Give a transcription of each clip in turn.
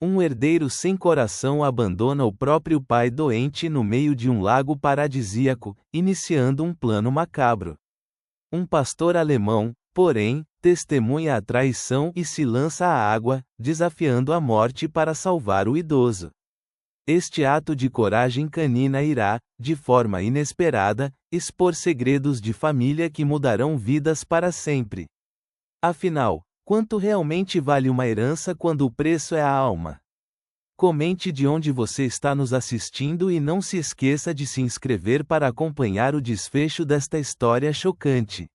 Um herdeiro sem coração abandona o próprio pai doente no meio de um lago paradisíaco, iniciando um plano macabro. Um pastor alemão, porém, testemunha a traição e se lança à água, desafiando a morte para salvar o idoso. Este ato de coragem canina irá, de forma inesperada, expor segredos de família que mudarão vidas para sempre. Afinal, quanto realmente vale uma herança quando o preço é a alma? Comente de onde você está nos assistindo e não se esqueça de se inscrever para acompanhar o desfecho desta história chocante.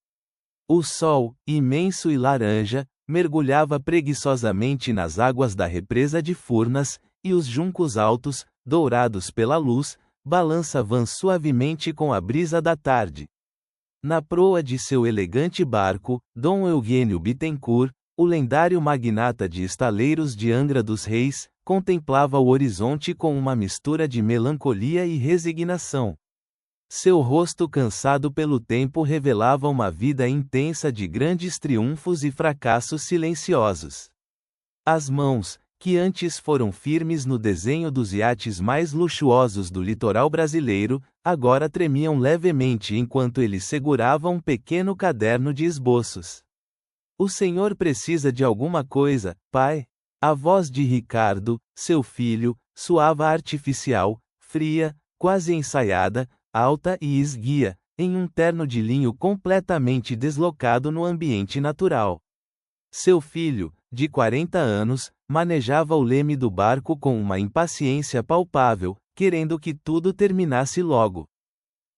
O sol, imenso e laranja, mergulhava preguiçosamente nas águas da represa de Furnas, e os juncos altos, dourados pela luz, balançavam suavemente com a brisa da tarde. Na proa de seu elegante barco, Dom Eugênio Bittencourt, o lendário magnata de estaleiros de Angra dos Reis, contemplava o horizonte com uma mistura de melancolia e resignação. Seu rosto cansado pelo tempo revelava uma vida intensa de grandes triunfos e fracassos silenciosos. As mãos, que antes foram firmes no desenho dos iates mais luxuosos do litoral brasileiro, agora tremiam levemente enquanto ele segurava um pequeno caderno de esboços. "O senhor precisa de alguma coisa, pai?" A voz de Ricardo, seu filho, soava artificial, fria, quase ensaiada, alta e esguia, em um terno de linho completamente deslocado no ambiente natural. Seu filho, de 40 anos, manejava o leme do barco com uma impaciência palpável, querendo que tudo terminasse logo.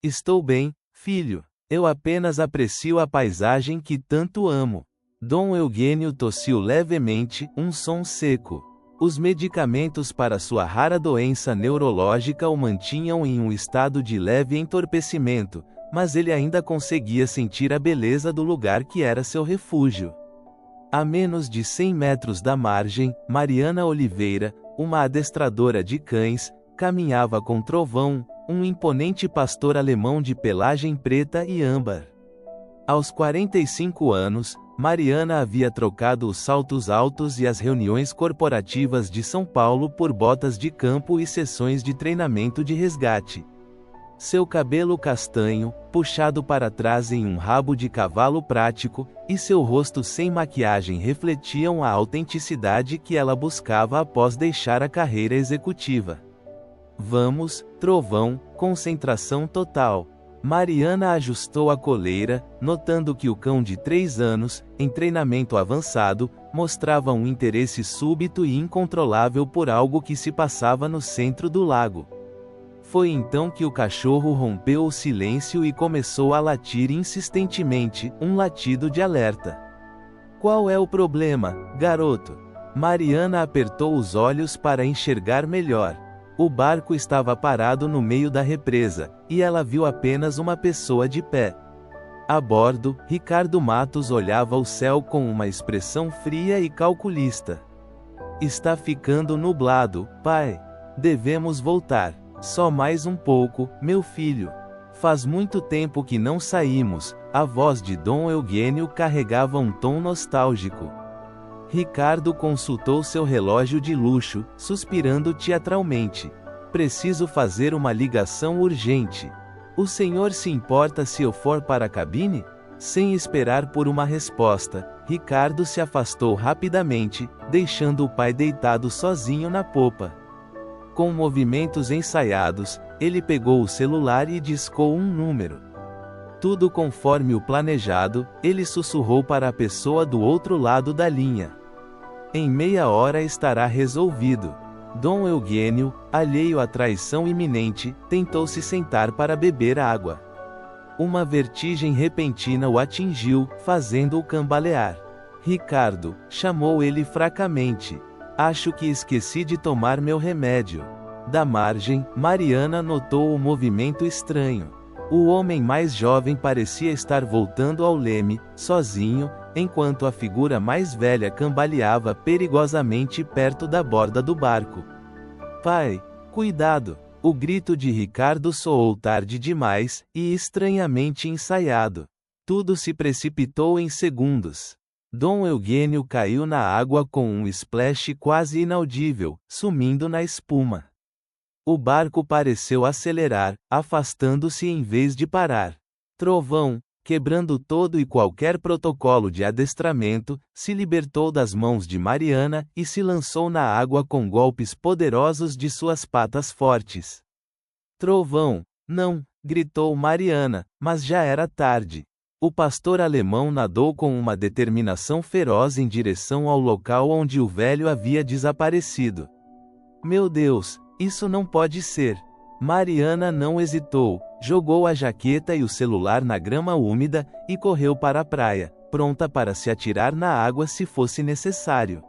"Estou bem, filho. Eu apenas aprecio a paisagem que tanto amo." Dom Eugênio tossiu levemente, um som seco. Os medicamentos para sua rara doença neurológica o mantinham em um estado de leve entorpecimento, mas ele ainda conseguia sentir a beleza do lugar que era seu refúgio. A menos de 100 metros da margem, Mariana Oliveira, uma adestradora de cães, caminhava com Trovão, um imponente pastor alemão de pelagem preta e âmbar. Aos 45 anos, Mariana havia trocado os saltos altos e as reuniões corporativas de São Paulo por botas de campo e sessões de treinamento de resgate. Seu cabelo castanho, puxado para trás em um rabo de cavalo prático, e seu rosto sem maquiagem refletiam a autenticidade que ela buscava após deixar a carreira executiva. "Vamos, Trovão, concentração total." Mariana ajustou a coleira, notando que o cão de 3 anos, em treinamento avançado, mostrava um interesse súbito e incontrolável por algo que se passava no centro do lago. Foi então que o cachorro rompeu o silêncio e começou a latir insistentemente, um latido de alerta. "Qual é o problema, garoto?" Mariana apertou os olhos para enxergar melhor. O barco estava parado no meio da represa, e ela viu apenas uma pessoa de pé. A bordo, Ricardo Matos olhava o céu com uma expressão fria e calculista. "Está ficando nublado, pai. Devemos voltar. Só mais um pouco, meu filho. Faz muito tempo que não saímos." A voz de Dom Eugênio carregava um tom nostálgico. Ricardo consultou seu relógio de luxo, suspirando teatralmente. "Preciso fazer uma ligação urgente. O senhor se importa se eu for para a cabine?" Sem esperar por uma resposta, Ricardo se afastou rapidamente, deixando o pai deitado sozinho na popa. Com movimentos ensaiados, ele pegou o celular e discou um número. Tudo conforme o planejado, ele sussurrou para a pessoa do outro lado da linha. "Em meia hora estará resolvido." Dom Eugênio, alheio à traição iminente, tentou se sentar para beber água. Uma vertigem repentina o atingiu, fazendo-o cambalear. "Ricardo", chamou ele fracamente. "Acho que esqueci de tomar meu remédio." Da margem, Mariana notou o movimento estranho. O homem mais jovem parecia estar voltando ao leme, sozinho, enquanto a figura mais velha cambaleava perigosamente perto da borda do barco. "Pai, cuidado!" O grito de Ricardo soou tarde demais, e estranhamente ensaiado. Tudo se precipitou em segundos. Dom Eugênio caiu na água com um splash quase inaudível, sumindo na espuma. O barco pareceu acelerar, afastando-se em vez de parar. Trovão, quebrando todo e qualquer protocolo de adestramento, se libertou das mãos de Mariana e se lançou na água com golpes poderosos de suas patas fortes. Trovão, não, gritou Mariana, mas já era tarde. O pastor alemão nadou com uma determinação feroz em direção ao local onde o velho havia desaparecido. Meu Deus, isso não pode ser. Mariana não hesitou, jogou a jaqueta e o celular na grama úmida, e correu para a praia, pronta para se atirar na água se fosse necessário.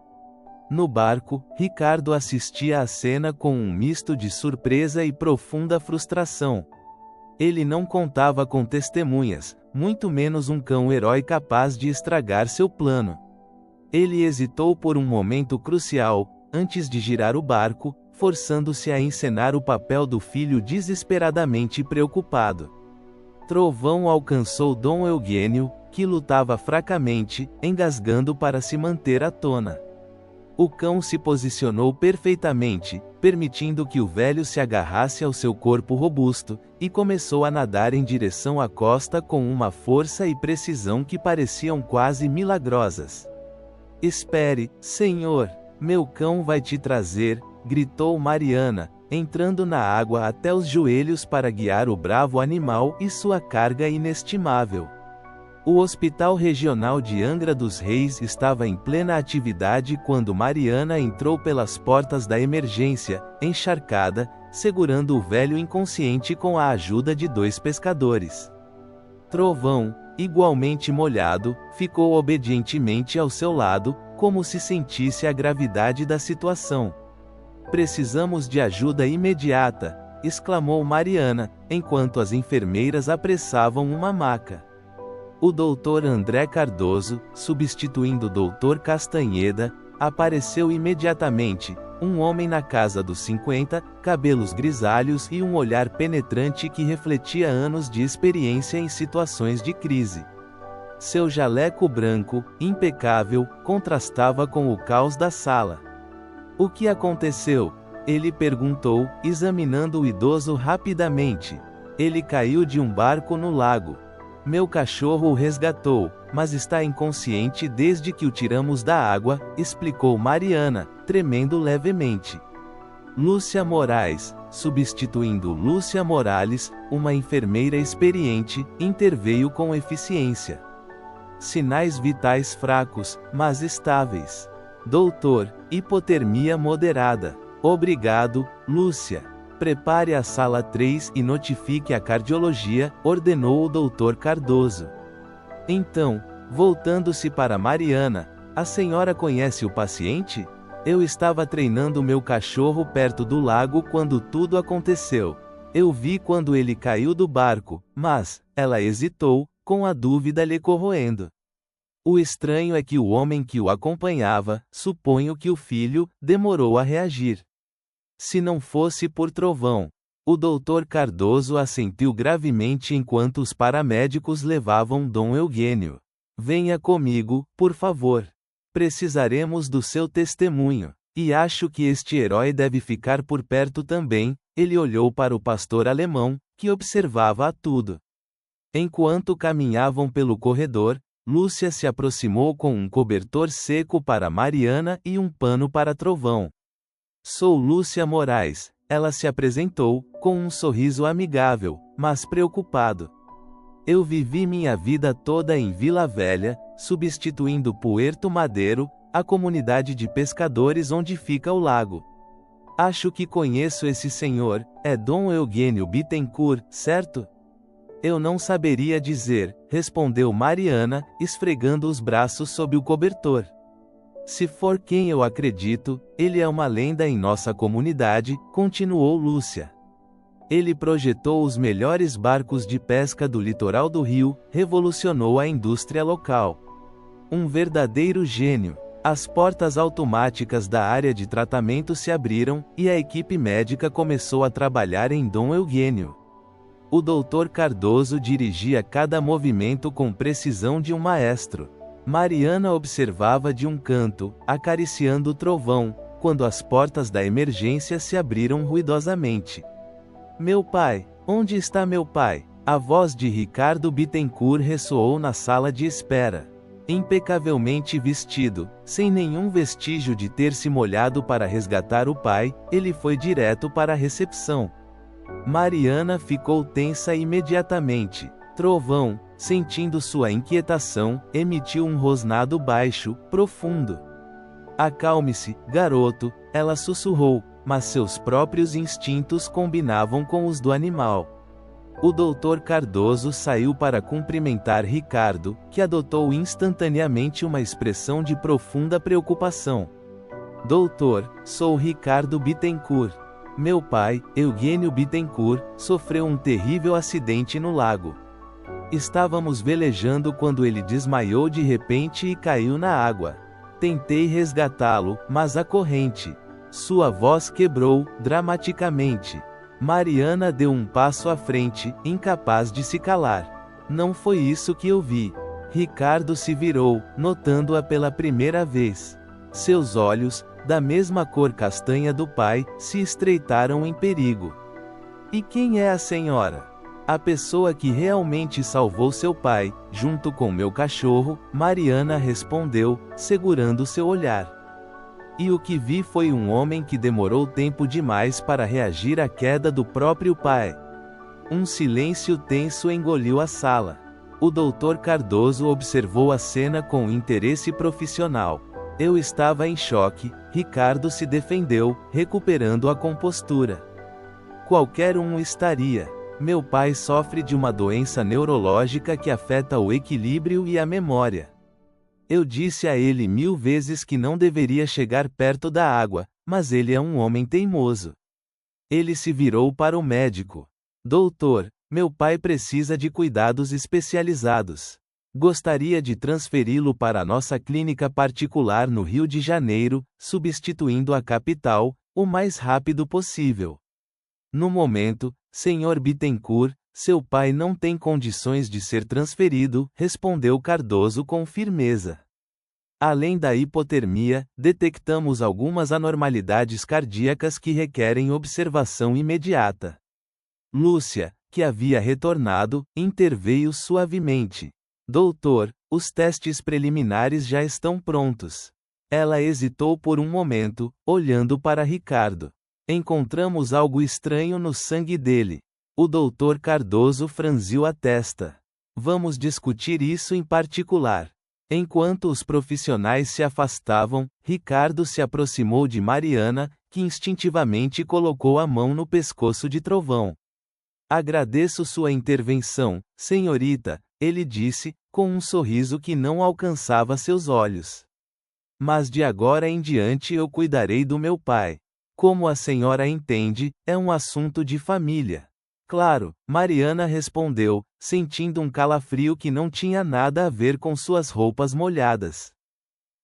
No barco, Ricardo assistia à cena com um misto de surpresa e profunda frustração. Ele não contava com testemunhas, muito menos um cão-herói capaz de estragar seu plano. Ele hesitou por um momento crucial, antes de girar o barco, forçando-se a encenar o papel do filho desesperadamente preocupado. Trovão alcançou Dom Eugênio, que lutava fracamente, engasgando para se manter à tona. O cão se posicionou perfeitamente, permitindo que o velho se agarrasse ao seu corpo robusto, e começou a nadar em direção à costa com uma força e precisão que pareciam quase milagrosas. Espere, senhor, meu cão vai te trazer, gritou Mariana, entrando na água até os joelhos para guiar o bravo animal e sua carga inestimável. O Hospital Regional de Angra dos Reis estava em plena atividade quando Mariana entrou pelas portas da emergência, encharcada, segurando o velho inconsciente com a ajuda de 2 pescadores. Trovão, igualmente molhado, ficou obedientemente ao seu lado, como se sentisse a gravidade da situação. Precisamos de ajuda imediata, exclamou Mariana, enquanto as enfermeiras apressavam uma maca. O Dr. André Cardoso, substituindo Dr. Castanheda, apareceu imediatamente, um homem na casa dos 50, cabelos grisalhos e um olhar penetrante que refletia anos de experiência em situações de crise. Seu jaleco branco, impecável, contrastava com o caos da sala. O que aconteceu? Ele perguntou, examinando o idoso rapidamente. Ele caiu de um barco no lago. Meu cachorro o resgatou, mas está inconsciente desde que o tiramos da água, explicou Mariana, tremendo levemente. Lúcia Moraes, substituindo Lúcia Morales, uma enfermeira experiente, interveio com eficiência. Sinais vitais fracos, mas estáveis. Doutor, hipotermia moderada. Obrigado, Lúcia. Prepare a sala 3 e notifique a cardiologia, ordenou o Dr. Cardoso. Então, voltando-se para Mariana, a senhora conhece o paciente? Eu estava treinando meu cachorro perto do lago quando tudo aconteceu. Eu vi quando ele caiu do barco, mas, ela hesitou, com a dúvida lhe corroendo. O estranho é que o homem que o acompanhava, suponho que o filho, demorou a reagir. Se não fosse por Trovão. O Dr. Cardoso assentiu gravemente enquanto os paramédicos levavam Dom Eugênio. Venha comigo, por favor. Precisaremos do seu testemunho. E acho que este herói deve ficar por perto também. Ele olhou para o pastor alemão, que observava a tudo. Enquanto caminhavam pelo corredor, Lúcia se aproximou com um cobertor seco para Mariana e um pano para Trovão. Sou Lúcia Moraes, ela se apresentou, com um sorriso amigável, mas preocupado. Eu vivi minha vida toda em Vila Velha, substituindo Puerto Madeiro, a comunidade de pescadores onde fica o lago. Acho que conheço esse senhor, é Dom Eugênio Bittencourt, certo? Eu não saberia dizer, respondeu Mariana, esfregando os braços sob o cobertor. Se for quem eu acredito, ele é uma lenda em nossa comunidade, continuou Lúcia. Ele projetou os melhores barcos de pesca do litoral do Rio, revolucionou a indústria local. Um verdadeiro gênio. As portas automáticas da área de tratamento se abriram, e a equipe médica começou a trabalhar em Dom Eugênio. O Dr. Cardoso dirigia cada movimento com precisão de um maestro. Mariana observava de um canto, acariciando o trovão, quando as portas da emergência se abriram ruidosamente. Meu pai, onde está meu pai? A voz de Ricardo Bittencourt ressoou na sala de espera. Impecavelmente vestido, sem nenhum vestígio de ter se molhado para resgatar o pai, ele foi direto para a recepção. Mariana ficou tensa imediatamente. Trovão, sentindo sua inquietação, emitiu um rosnado baixo, profundo. Acalme-se, garoto, ela sussurrou, mas seus próprios instintos combinavam com os do animal. O Dr. Cardoso saiu para cumprimentar Ricardo, que adotou instantaneamente uma expressão de profunda preocupação. Doutor, sou Ricardo Bittencourt. Meu pai, Eugênio Bittencourt, sofreu um terrível acidente no lago. Estávamos velejando quando ele desmaiou de repente e caiu na água. Tentei resgatá-lo, mas a corrente. Sua voz quebrou, dramaticamente. Mariana deu um passo à frente, incapaz de se calar. Não foi isso que eu vi. Ricardo se virou, notando-a pela primeira vez. Seus olhos, da mesma cor castanha do pai, se estreitaram em perigo. E quem é a senhora? A pessoa que realmente salvou seu pai, junto com meu cachorro, Mariana respondeu, segurando seu olhar. E o que vi foi um homem que demorou tempo demais para reagir à queda do próprio pai. Um silêncio tenso engoliu a sala. O Dr. Cardoso observou a cena com interesse profissional. Eu estava em choque, Ricardo se defendeu, recuperando a compostura. Qualquer um estaria. Meu pai sofre de uma doença neurológica que afeta o equilíbrio e a memória. Eu disse a ele 1000 vezes que não deveria chegar perto da água, mas ele é um homem teimoso. Ele se virou para o médico. Doutor, meu pai precisa de cuidados especializados. Gostaria de transferi-lo para a nossa clínica particular no Rio de Janeiro, substituindo a capital, o mais rápido possível. No momento, Sr. Bittencourt, seu pai não tem condições de ser transferido, respondeu Cardoso com firmeza. Além da hipotermia, detectamos algumas anormalidades cardíacas que requerem observação imediata. Lúcia, que havia retornado, interveio suavemente. Doutor, os testes preliminares já estão prontos. Ela hesitou por um momento, olhando para Ricardo. Encontramos algo estranho no sangue dele. O Dr. Cardoso franziu a testa. Vamos discutir isso em particular. Enquanto os profissionais se afastavam, Ricardo se aproximou de Mariana, que instintivamente colocou a mão no pescoço de Trovão. Agradeço sua intervenção, senhorita, ele disse, com um sorriso que não alcançava seus olhos. Mas de agora em diante eu cuidarei do meu pai. Como a senhora entende, é um assunto de família. Claro, Mariana respondeu, sentindo um calafrio que não tinha nada a ver com suas roupas molhadas.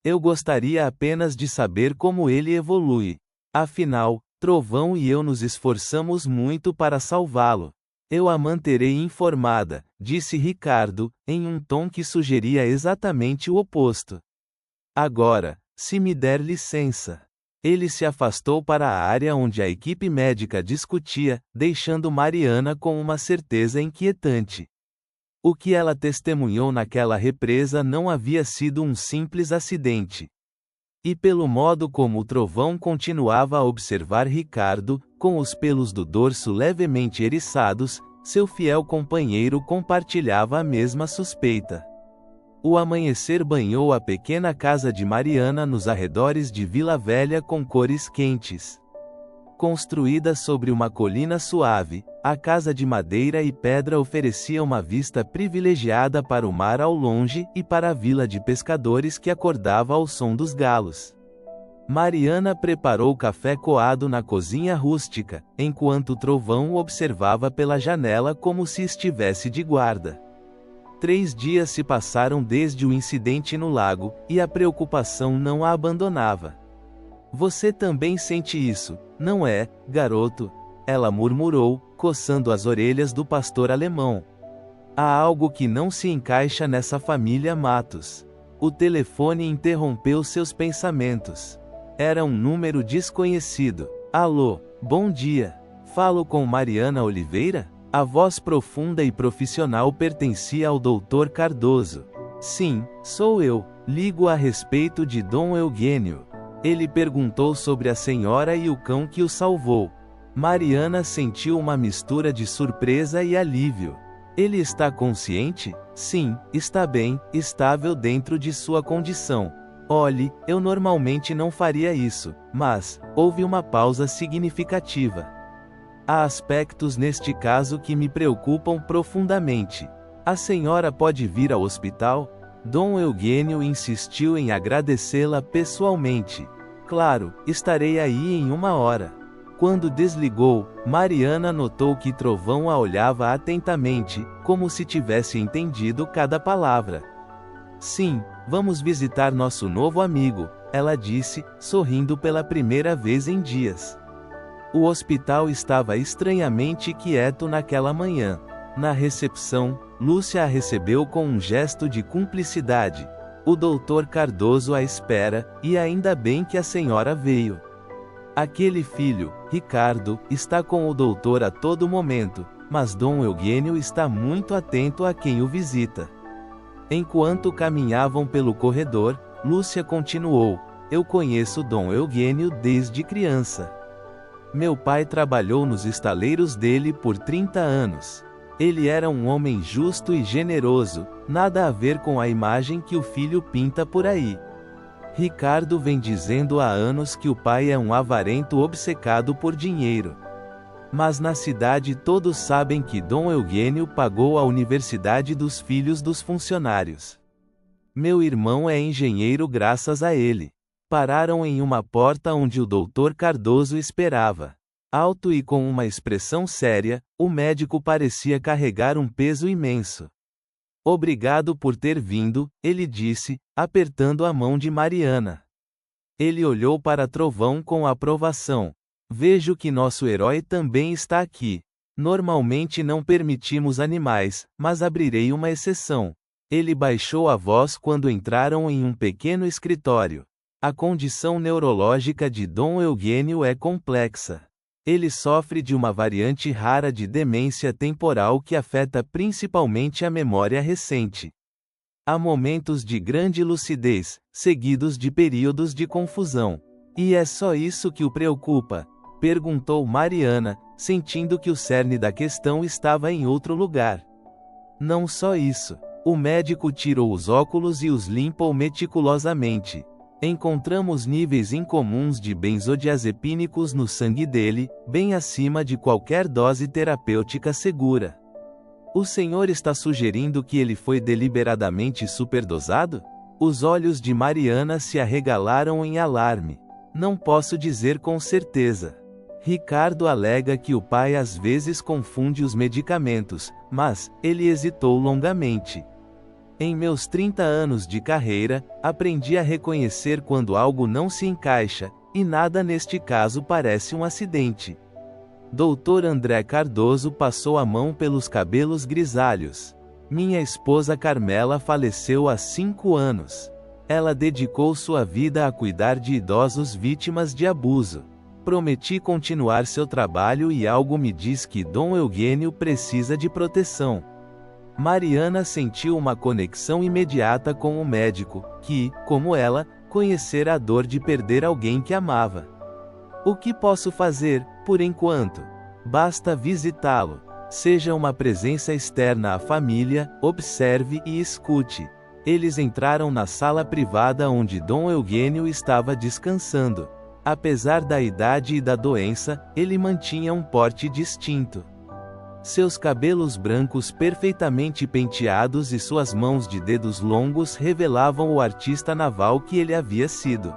Eu gostaria apenas de saber como ele evolui. Afinal, Trovão e eu nos esforçamos muito para salvá-lo. Eu a manterei informada, disse Ricardo, em um tom que sugeria exatamente o oposto. Agora, se me der licença. Ele se afastou para a área onde a equipe médica discutia, deixando Mariana com uma certeza inquietante. O que ela testemunhou naquela represa não havia sido um simples acidente. E pelo modo como o Trovão continuava a observar Ricardo, com os pelos do dorso levemente eriçados, seu fiel companheiro compartilhava a mesma suspeita. O amanhecer banhou a pequena casa de Mariana nos arredores de Vila Velha com cores quentes. Construída sobre uma colina suave, a casa de madeira e pedra oferecia uma vista privilegiada para o mar ao longe e para a vila de pescadores que acordava ao som dos galos. Mariana preparou café coado na cozinha rústica, enquanto Trovão o observava pela janela como se estivesse de guarda. 3 dias se passaram desde o incidente no lago, e a preocupação não a abandonava. Você também sente isso, não é, garoto? Ela murmurou, coçando as orelhas do pastor alemão. Há algo que não se encaixa nessa família Matos. O telefone interrompeu seus pensamentos. Era um número desconhecido. Alô, bom dia. Falo com Mariana Oliveira? A voz profunda e profissional pertencia ao Dr. Cardoso. Sim, sou eu. Ligo a respeito de Dom Eugênio. Ele perguntou sobre a senhora e o cão que o salvou. Mariana sentiu uma mistura de surpresa e alívio. Ele está consciente? Sim, está bem, estável dentro de sua condição. Olhe, eu normalmente não faria isso, mas houve uma pausa significativa. Há aspectos neste caso que me preocupam profundamente. A senhora pode vir ao hospital? Dom Eugênio insistiu em agradecê-la pessoalmente. Claro, estarei aí em 1 hora. Quando desligou, Mariana notou que Trovão a olhava atentamente, como se tivesse entendido cada palavra. Sim, vamos visitar nosso novo amigo, ela disse, sorrindo pela primeira vez em dias. O hospital estava estranhamente quieto naquela manhã. Na recepção, Lúcia a recebeu com um gesto de cumplicidade. O Dr. Cardoso à espera, e ainda bem que a senhora veio. Aquele filho, Ricardo, está com o doutor a todo momento, mas Dom Eugênio está muito atento a quem o visita. Enquanto caminhavam pelo corredor, Lúcia continuou: eu conheço Dom Eugênio desde criança. Meu pai trabalhou nos estaleiros dele por 30 anos. Ele era um homem justo e generoso, nada a ver com a imagem que o filho pinta por aí. Ricardo vem dizendo há anos que o pai é um avarento obcecado por dinheiro. Mas na cidade todos sabem que Dom Eugênio pagou a universidade dos filhos dos funcionários. Meu irmão é engenheiro graças a ele. Pararam em uma porta onde o Dr. Cardoso esperava. Alto e com uma expressão séria, o médico parecia carregar um peso imenso. Obrigado por ter vindo, ele disse, apertando a mão de Mariana. Ele olhou para Trovão com aprovação. Vejo que nosso herói também está aqui. Normalmente não permitimos animais, mas abrirei uma exceção. Ele baixou a voz quando entraram em um pequeno escritório. A condição neurológica de Dom Eugênio é complexa. Ele sofre de uma variante rara de demência temporal que afeta principalmente a memória recente. Há momentos de grande lucidez, seguidos de períodos de confusão. E é só isso que o preocupa? Perguntou Mariana, sentindo que o cerne da questão estava em outro lugar. Não só isso. O médico tirou os óculos e os limpou meticulosamente. Encontramos níveis incomuns de benzodiazepínicos no sangue dele, bem acima de qualquer dose terapêutica segura. O senhor está sugerindo que ele foi deliberadamente superdosado? Os olhos de Mariana se arregalaram em alarme. Não posso dizer com certeza. Ricardo alega que o pai às vezes confunde os medicamentos, mas ele hesitou longamente. Em meus 30 anos de carreira, aprendi a reconhecer quando algo não se encaixa, e nada neste caso parece um acidente. Dr. André Cardoso passou a mão pelos cabelos grisalhos. Minha esposa Carmela faleceu há 5 anos. Ela dedicou sua vida a cuidar de idosos vítimas de abuso. Prometi continuar seu trabalho e algo me diz que Dom Eugênio precisa de proteção. Mariana sentiu uma conexão imediata com o médico, que, como ela, conhecera a dor de perder alguém que amava. O que posso fazer, por enquanto? Basta visitá-lo. Seja uma presença externa à família, observe e escute. Eles entraram na sala privada onde Dom Eugênio estava descansando. Apesar da idade e da doença, ele mantinha um porte distinto. Seus cabelos brancos perfeitamente penteados e suas mãos de dedos longos revelavam o artista naval que ele havia sido.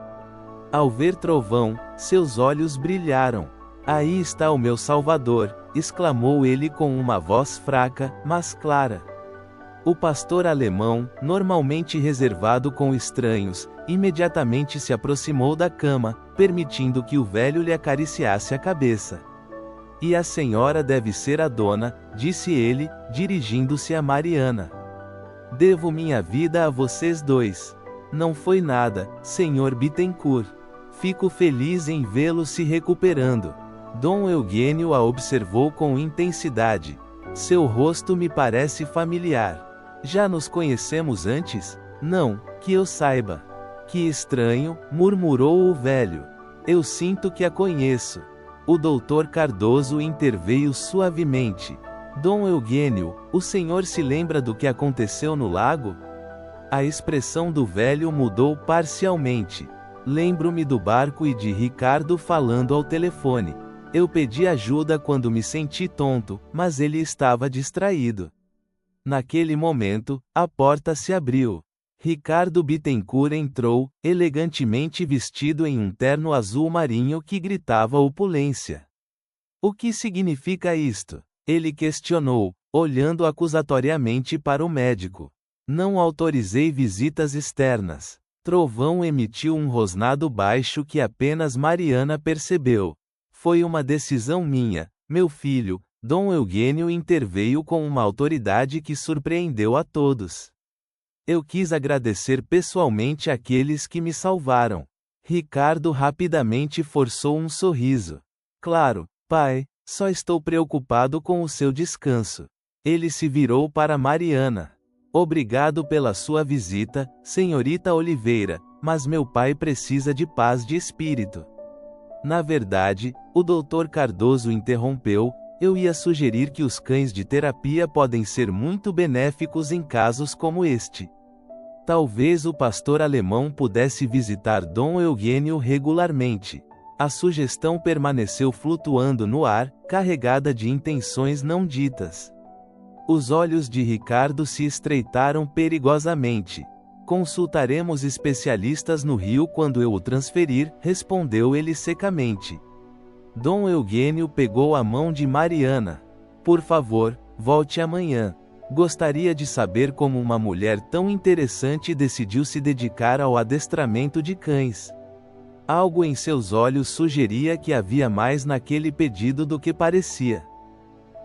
Ao ver Trovão, seus olhos brilharam. Aí está o meu salvador, exclamou ele com uma voz fraca, mas clara. O pastor alemão, normalmente reservado com estranhos, imediatamente se aproximou da cama, permitindo que o velho lhe acariciasse a cabeça. E a senhora deve ser a dona, disse ele, dirigindo-se a Mariana. Devo minha vida a vocês dois. Não foi nada, Sr. Bittencourt. Fico feliz em vê-lo se recuperando. Dom Eugênio a observou com intensidade. Seu rosto me parece familiar. Já nos conhecemos antes? Não, que eu saiba. Que estranho, murmurou o velho. Eu sinto que a conheço. O doutor Cardoso interveio suavemente. Dom Eugênio, o senhor se lembra do que aconteceu no lago? A expressão do velho mudou parcialmente. Lembro-me do barco e de Ricardo falando ao telefone. Eu pedi ajuda quando me senti tonto, mas ele estava distraído. Naquele momento, a porta se abriu. Ricardo Bittencourt entrou, elegantemente vestido em um terno azul marinho que gritava opulência. O que significa isto? Ele questionou, olhando acusatoriamente para o médico. Não autorizei visitas externas. Trovão emitiu um rosnado baixo que apenas Mariana percebeu. Foi uma decisão minha, meu filho. Dom Eugênio interveio com uma autoridade que surpreendeu a todos. Eu quis agradecer pessoalmente àqueles que me salvaram. Ricardo rapidamente forçou um sorriso. Claro, pai, só estou preocupado com o seu descanso. Ele se virou para Mariana. Obrigado pela sua visita, senhorita Oliveira, mas meu pai precisa de paz de espírito. Na verdade, o Dr. Cardoso interrompeu, eu ia sugerir que os cães de terapia podem ser muito benéficos em casos como este. Talvez o pastor alemão pudesse visitar Dom Eugênio regularmente. A sugestão permaneceu flutuando no ar, carregada de intenções não ditas. Os olhos de Ricardo se estreitaram perigosamente. Consultaremos especialistas no Rio quando eu o transferir, respondeu ele secamente. Dom Eugênio pegou a mão de Mariana. Por favor, volte amanhã. Gostaria de saber como uma mulher tão interessante decidiu se dedicar ao adestramento de cães. Algo em seus olhos sugeria que havia mais naquele pedido do que parecia.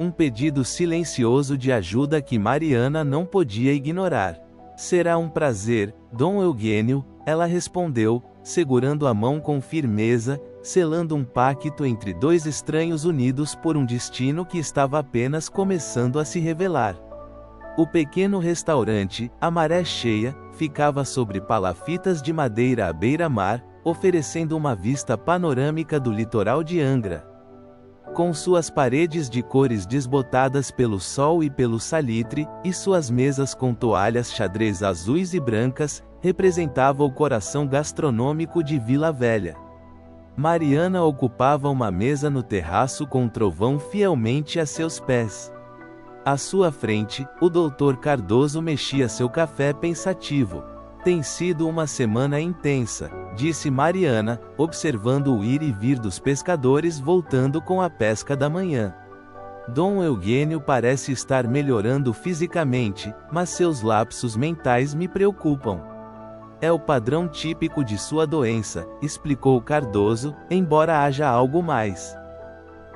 Um pedido silencioso de ajuda que Mariana não podia ignorar. Será um prazer, Dom Eugênio, ela respondeu, segurando a mão com firmeza, selando um pacto entre dois estranhos unidos por um destino que estava apenas começando a se revelar. O pequeno restaurante, a maré cheia, ficava sobre palafitas de madeira à beira-mar, oferecendo uma vista panorâmica do litoral de Angra. Com suas paredes de cores desbotadas pelo sol e pelo salitre, e suas mesas com toalhas xadrez azuis e brancas, representava o coração gastronômico de Vila Velha. Mariana ocupava uma mesa no terraço com um trovão fielmente a seus pés. À sua frente, o Dr. Cardoso mexia seu café pensativo. Tem sido uma semana intensa, disse Mariana, observando o ir e vir dos pescadores voltando com a pesca da manhã. Dom Eugênio parece estar melhorando fisicamente, mas seus lapsos mentais me preocupam. É o padrão típico de sua doença, explicou Cardoso, embora haja algo mais.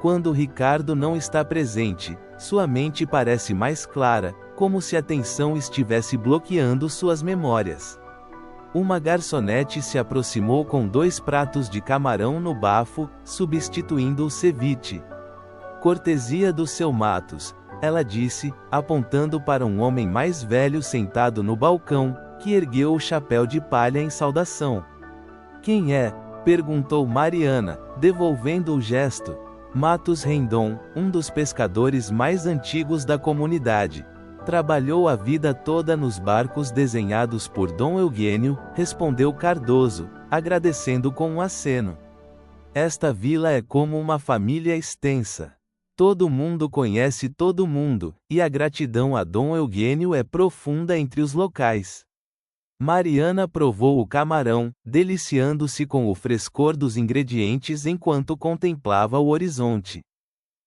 Quando Ricardo não está presente, sua mente parece mais clara, como se a tensão estivesse bloqueando suas memórias. Uma garçonete se aproximou com 2 pratos de camarão no bafo, substituindo o ceviche. Cortesia do seu Matos, ela disse, apontando para um homem mais velho sentado no balcão, que ergueu o chapéu de palha em saudação. Quem é? Perguntou Mariana, devolvendo o gesto. Matos Rendon, um dos pescadores mais antigos da comunidade. Trabalhou a vida toda nos barcos desenhados por Dom Eugênio, respondeu Cardoso, agradecendo com um aceno. Esta vila é como uma família extensa. Todo mundo conhece todo mundo, e a gratidão a Dom Eugênio é profunda entre os locais. Mariana provou o camarão, deliciando-se com o frescor dos ingredientes enquanto contemplava o horizonte.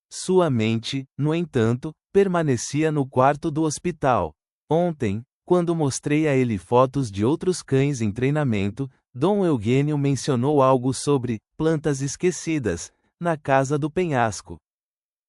Sua mente, no entanto, permanecia no quarto do hospital. Ontem, quando mostrei a ele fotos de outros cães em treinamento, Dom Eugênio mencionou algo sobre plantas esquecidas, na casa do penhasco.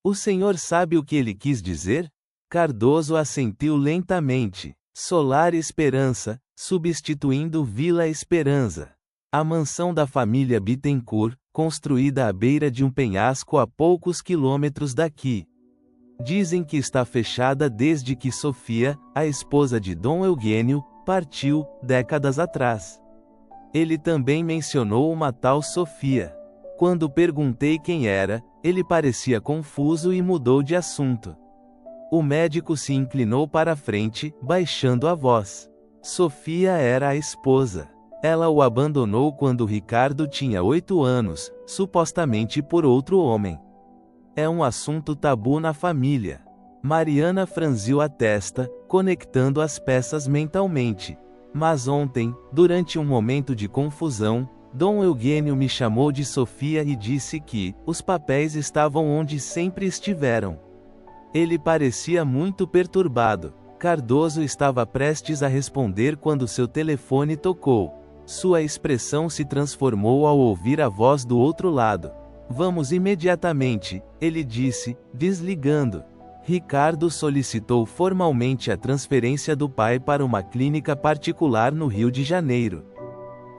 O senhor sabe o que ele quis dizer? Cardoso assentiu lentamente. Solar Esperança, substituindo Vila Esperança. A mansão da família Bittencourt, construída à beira de um penhasco a poucos quilômetros daqui. Dizem que está fechada desde que Sofia, a esposa de Dom Eugênio, partiu, décadas atrás. Ele também mencionou uma tal Sofia. Quando perguntei quem era, ele parecia confuso e mudou de assunto. O médico se inclinou para a frente, baixando a voz. Sofia era a esposa. Ela o abandonou quando Ricardo tinha 8 anos, supostamente por outro homem. É um assunto tabu na família. Mariana franziu a testa, conectando as peças mentalmente. Mas ontem, durante um momento de confusão, Dom Eugênio me chamou de Sofia e disse que os papéis estavam onde sempre estiveram. Ele parecia muito perturbado. Cardoso estava prestes a responder quando seu telefone tocou. Sua expressão se transformou ao ouvir a voz do outro lado. Vamos imediatamente, ele disse, desligando. Ricardo solicitou formalmente a transferência do pai para uma clínica particular no Rio de Janeiro.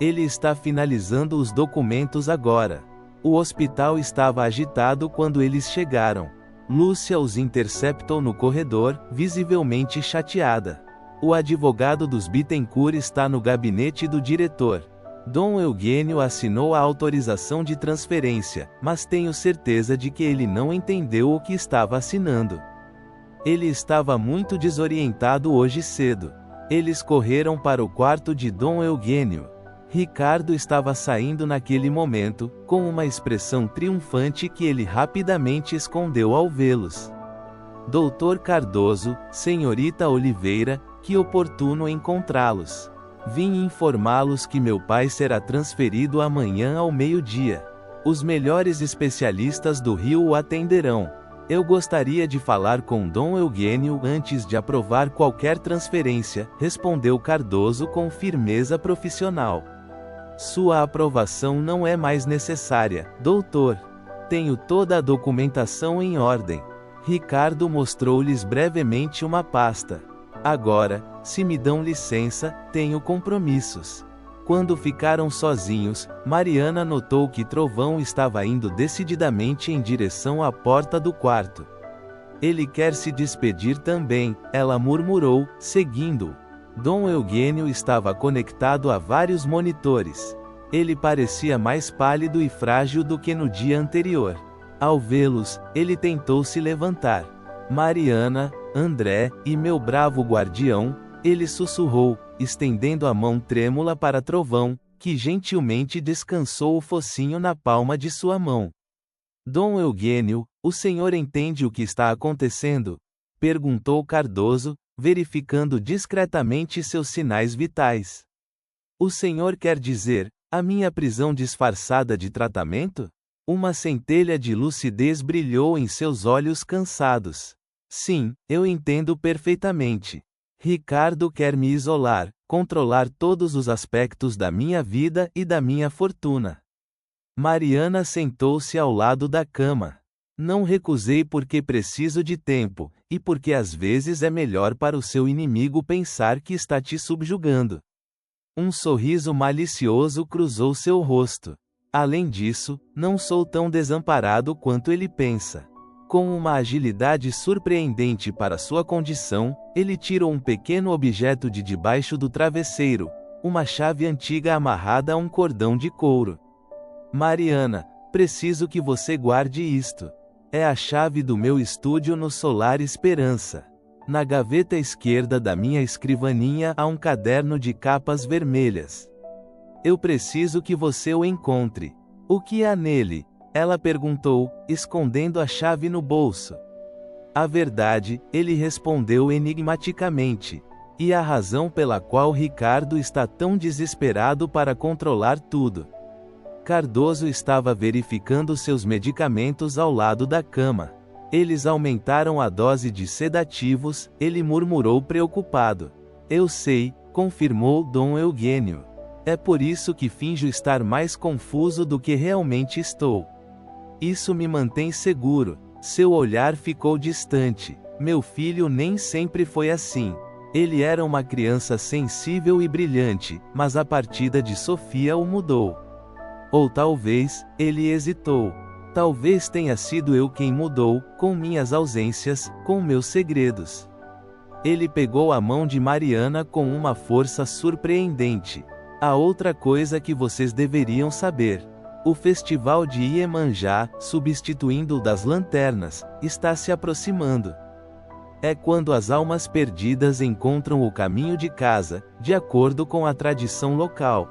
Ele está finalizando os documentos agora. O hospital estava agitado quando eles chegaram. Lúcia os interceptou no corredor, visivelmente chateada. O advogado dos Bittencourt está no gabinete do diretor. Dom Eugênio assinou a autorização de transferência, mas tenho certeza de que ele não entendeu o que estava assinando. Ele estava muito desorientado hoje cedo. Eles correram para o quarto de Dom Eugênio. Ricardo estava saindo naquele momento, com uma expressão triunfante que ele rapidamente escondeu ao vê-los. Doutor Cardoso, senhorita Oliveira, que oportuno encontrá-los. Vim informá-los que meu pai será transferido amanhã ao meio-dia. Os melhores especialistas do Rio o atenderão. Eu gostaria de falar com Dom Eugênio antes de aprovar qualquer transferência, respondeu Cardoso com firmeza profissional. Sua aprovação não é mais necessária, doutor. Tenho toda a documentação em ordem. Ricardo mostrou-lhes brevemente uma pasta. Agora, se me dão licença, tenho compromissos. Quando ficaram sozinhos, Mariana notou que Trovão estava indo decididamente em direção à porta do quarto. Ele quer se despedir também, ela murmurou, seguindo-o. Dom Eugênio estava conectado a vários monitores. Ele parecia mais pálido e frágil do que no dia anterior. Ao vê-los, ele tentou se levantar. Mariana, André, e meu bravo guardião, ele sussurrou, estendendo a mão trêmula para Trovão, que gentilmente descansou o focinho na palma de sua mão. Dom Eugênio, o senhor entende o que está acontecendo? Perguntou Cardoso, verificando discretamente seus sinais vitais. O senhor quer dizer, a minha prisão disfarçada de tratamento? Uma centelha de lucidez brilhou em seus olhos cansados. Sim, eu entendo perfeitamente. Ricardo quer me isolar, controlar todos os aspectos da minha vida e da minha fortuna. Mariana sentou-se ao lado da cama. Não recusei porque preciso de tempo, e porque às vezes é melhor para o seu inimigo pensar que está te subjugando. Um sorriso malicioso cruzou seu rosto. Além disso, não sou tão desamparado quanto ele pensa. Com uma agilidade surpreendente para sua condição, ele tirou um pequeno objeto de debaixo do travesseiro, uma chave antiga amarrada a um cordão de couro. Mariana, preciso que você guarde isto. É a chave do meu estúdio no Solar Esperança. Na gaveta esquerda da minha escrivaninha há um caderno de capas vermelhas. Eu preciso que você o encontre. O que há nele? Ela perguntou, escondendo a chave no bolso. A verdade, ele respondeu enigmaticamente. E a razão pela qual Ricardo está tão desesperado para controlar tudo. Cardoso estava verificando seus medicamentos ao lado da cama. Eles aumentaram a dose de sedativos, ele murmurou preocupado. Eu sei, confirmou Dom Eugênio. É por isso que finjo estar mais confuso do que realmente estou. Isso me mantém seguro. Seu olhar ficou distante. Meu filho nem sempre foi assim. Ele era uma criança sensível e brilhante, mas a partida de Sofia o mudou. Ou talvez, ele hesitou. Talvez tenha sido eu quem mudou, com minhas ausências, com meus segredos. Ele pegou a mão de Mariana com uma força surpreendente. Há outra coisa que vocês deveriam saber. O festival de Iemanjá, substituindo o das lanternas, está se aproximando. É quando as almas perdidas encontram o caminho de casa, de acordo com a tradição local.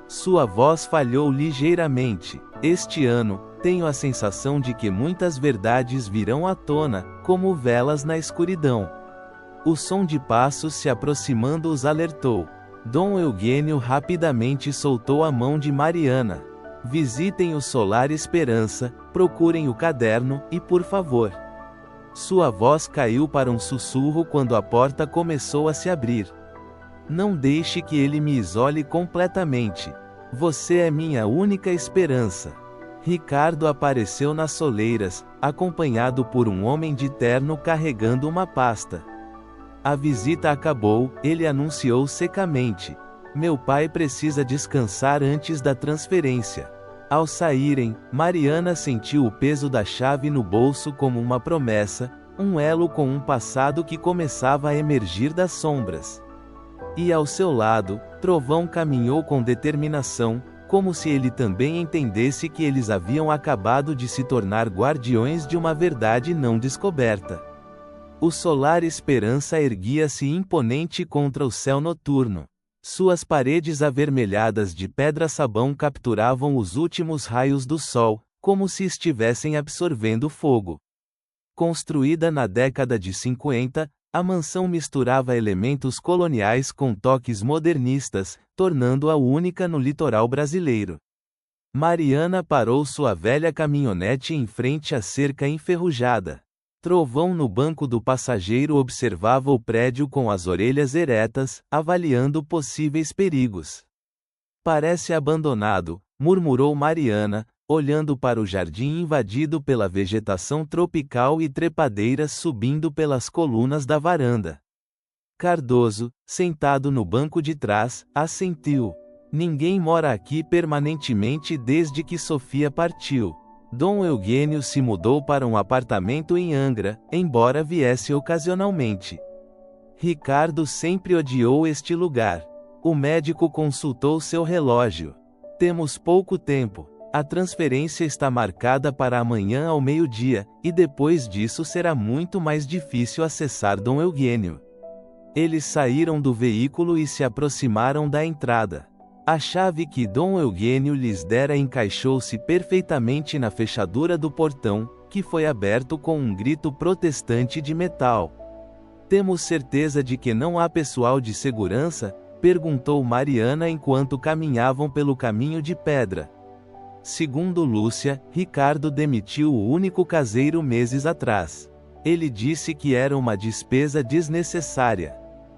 Sua voz falhou ligeiramente. Este ano, tenho a sensação de que muitas verdades virão à tona, como velas na escuridão. O som de passos se aproximando os alertou. Dom Eugênio rapidamente soltou a mão de Mariana. Visitem o Solar Esperança, procurem o caderno, e por favor. Sua voz caiu para um sussurro quando a porta começou a se abrir. Não deixe que ele me isole completamente. Você é minha única esperança. Ricardo apareceu nas soleiras, acompanhado por um homem de terno carregando uma pasta. A visita acabou, ele anunciou secamente. Meu pai precisa descansar antes da transferência. Ao saírem, Mariana sentiu o peso da chave no bolso como uma promessa, um elo com um passado que começava a emergir das sombras. E ao seu lado, Trovão caminhou com determinação, como se ele também entendesse que eles haviam acabado de se tornar guardiões de uma verdade não descoberta. O Solar Esperança erguia-se imponente contra o céu noturno. Suas paredes avermelhadas de pedra-sabão capturavam os últimos raios do sol, como se estivessem absorvendo fogo. Construída na década de 50, a mansão misturava elementos coloniais com toques modernistas, tornando-a única no litoral brasileiro. Mariana parou sua velha caminhonete em frente à cerca enferrujada. Trovão no banco do passageiro observava o prédio com as orelhas eretas, avaliando possíveis perigos. Parece abandonado, murmurou Mariana, olhando para o jardim invadido pela vegetação tropical e trepadeiras subindo pelas colunas da varanda. Cardoso, sentado no banco de trás, assentiu. Ninguém mora aqui permanentemente desde que Sofia partiu. Dom Eugênio se mudou para um apartamento em Angra, embora viesse ocasionalmente. Ricardo sempre odiou este lugar. O médico consultou seu relógio. Temos pouco tempo. A transferência está marcada para amanhã ao meio-dia, e depois disso será muito mais difícil acessar Dom Eugênio. Eles saíram do veículo e se aproximaram da entrada. A chave que Dom Eugênio lhes dera encaixou-se perfeitamente na fechadura do portão, que foi aberto com um grito protestante de metal. Temos certeza de que não há pessoal de segurança? Perguntou Mariana enquanto caminhavam pelo caminho de pedra. Segundo Lúcia, Ricardo demitiu o único caseiro meses atrás. Ele disse que era uma despesa desnecessária.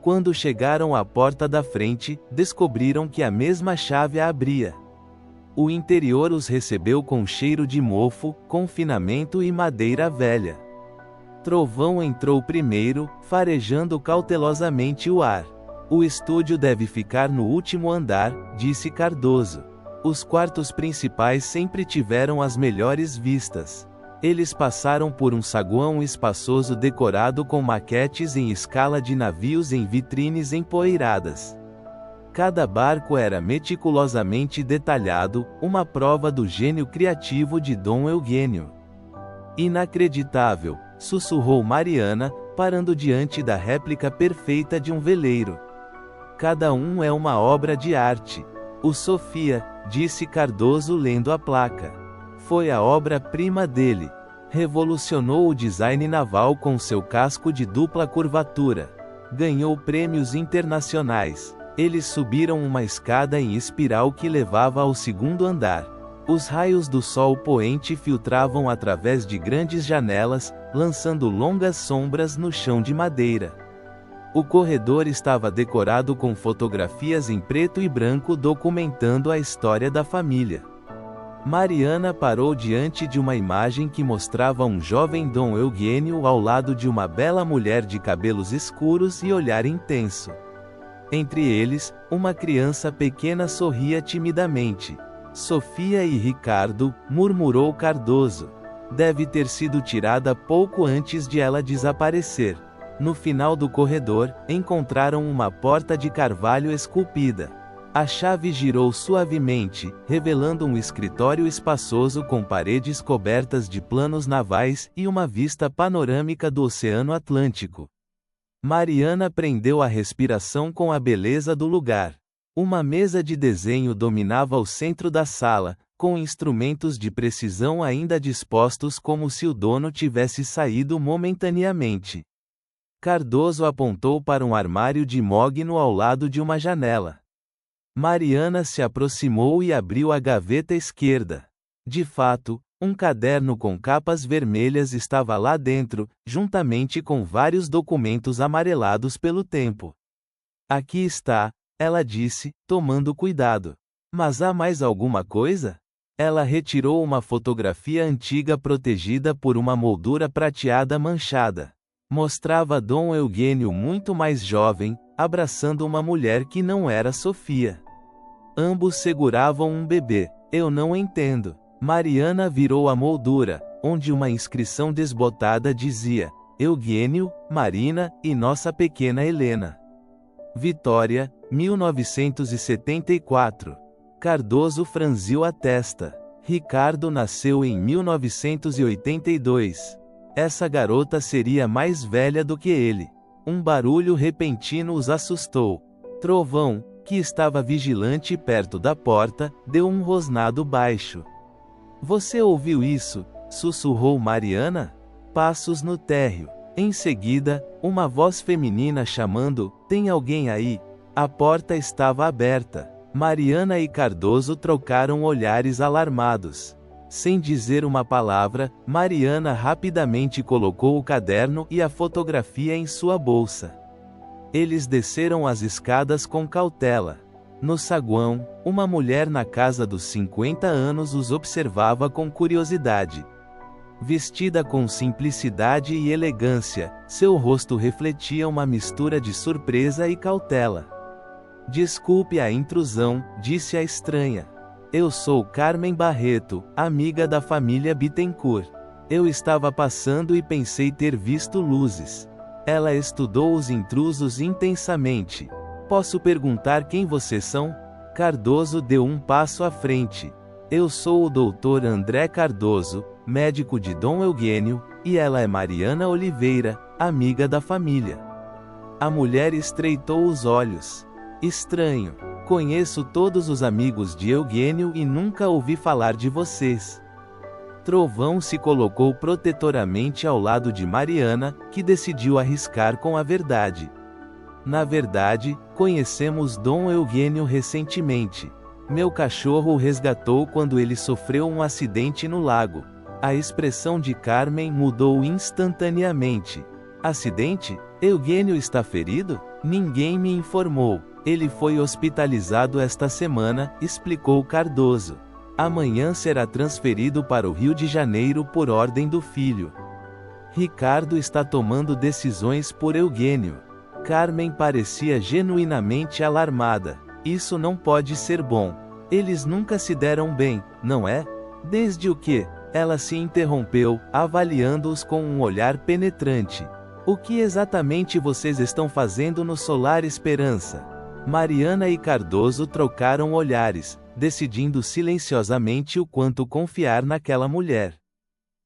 Quando chegaram à porta da frente, descobriram que a mesma chave a abria. O interior os recebeu com cheiro de mofo, confinamento e madeira velha. Trovão entrou primeiro, farejando cautelosamente o ar. O estúdio deve ficar no último andar, disse Cardoso. Os quartos principais sempre tiveram as melhores vistas. Eles passaram por um saguão espaçoso decorado com maquetes em escala de navios em vitrines empoeiradas. Cada barco era meticulosamente detalhado, uma prova do gênio criativo de Dom Eugênio. Inacreditável, sussurrou Mariana, parando diante da réplica perfeita de um veleiro. Cada um é uma obra de arte. O Sofia, disse Cardoso lendo a placa. Foi a obra-prima dele. Revolucionou o design naval com seu casco de dupla curvatura. Ganhou prêmios internacionais. Eles subiram uma escada em espiral que levava ao segundo andar. Os raios do sol poente filtravam através de grandes janelas, lançando longas sombras no chão de madeira. O corredor estava decorado com fotografias em preto e branco documentando a história da família. Mariana parou diante de uma imagem que mostrava um jovem Dom Eugênio ao lado de uma bela mulher de cabelos escuros e olhar intenso. Entre eles, uma criança pequena sorria timidamente. Sofia e Ricardo, murmurou Cardoso. Deve ter sido tirada pouco antes de ela desaparecer. No final do corredor, encontraram uma porta de carvalho esculpida. A chave girou suavemente, revelando um escritório espaçoso com paredes cobertas de planos navais e uma vista panorâmica do Oceano Atlântico. Mariana prendeu a respiração com a beleza do lugar. Uma mesa de desenho dominava o centro da sala, com instrumentos de precisão ainda dispostos como se o dono tivesse saído momentaneamente. Cardoso apontou para um armário de mogno ao lado de uma janela. Mariana se aproximou e abriu a gaveta esquerda. De fato, um caderno com capas vermelhas estava lá dentro, juntamente com vários documentos amarelados pelo tempo. Aqui está, ela disse, tomando cuidado. Mas há mais alguma coisa? Ela retirou uma fotografia antiga protegida por uma moldura prateada manchada. Mostrava Dom Eugênio muito mais jovem, abraçando uma mulher que não era Sofia. Ambos seguravam um bebê. Eu não entendo. Mariana virou a moldura, onde uma inscrição desbotada dizia: Eugênio, Marina e nossa pequena Helena. Vitória, 1974. Cardoso franziu a testa. Ricardo nasceu em 1982. Essa garota seria mais velha do que ele. Um barulho repentino os assustou. Trovão, que estava vigilante perto da porta, deu um rosnado baixo. Você ouviu isso? Sussurrou Mariana. Passos no térreo. Em seguida, uma voz feminina chamando: tem alguém aí? A porta estava aberta. Mariana e Cardoso trocaram olhares alarmados. Sem dizer uma palavra, Mariana rapidamente colocou o caderno e a fotografia em sua bolsa. Eles desceram as escadas com cautela. No saguão, uma mulher na casa dos 50 anos os observava com curiosidade. Vestida com simplicidade e elegância, seu rosto refletia uma mistura de surpresa e cautela. Desculpe a intrusão, disse a estranha. Eu sou Carmen Barreto, amiga da família Bittencourt. Eu estava passando e pensei ter visto luzes. Ela estudou os intrusos intensamente. Posso perguntar quem vocês são? Cardoso deu um passo à frente. Eu sou o Dr. André Cardoso, médico de Dom Eugênio, e ela é Mariana Oliveira, amiga da família. A mulher estreitou os olhos. Estranho. Conheço todos os amigos de Eugênio e nunca ouvi falar de vocês. Trovão se colocou protetoramente ao lado de Mariana, que decidiu arriscar com a verdade. Na verdade, conhecemos Dom Eugênio recentemente. Meu cachorro o resgatou quando ele sofreu um acidente no lago. A expressão de Carmen mudou instantaneamente. Acidente? Eugênio está ferido? Ninguém me informou. Ele foi hospitalizado esta semana, explicou Cardoso. Amanhã será transferido para o Rio de Janeiro por ordem do filho. Ricardo está tomando decisões por Eugênio. Carmen parecia genuinamente alarmada. Isso não pode ser bom. Eles nunca se deram bem, não é? Desde o que? Ela se interrompeu, avaliando-os com um olhar penetrante. O que exatamente vocês estão fazendo no Solar Esperança? Mariana e Cardoso trocaram olhares, decidindo silenciosamente o quanto confiar naquela mulher.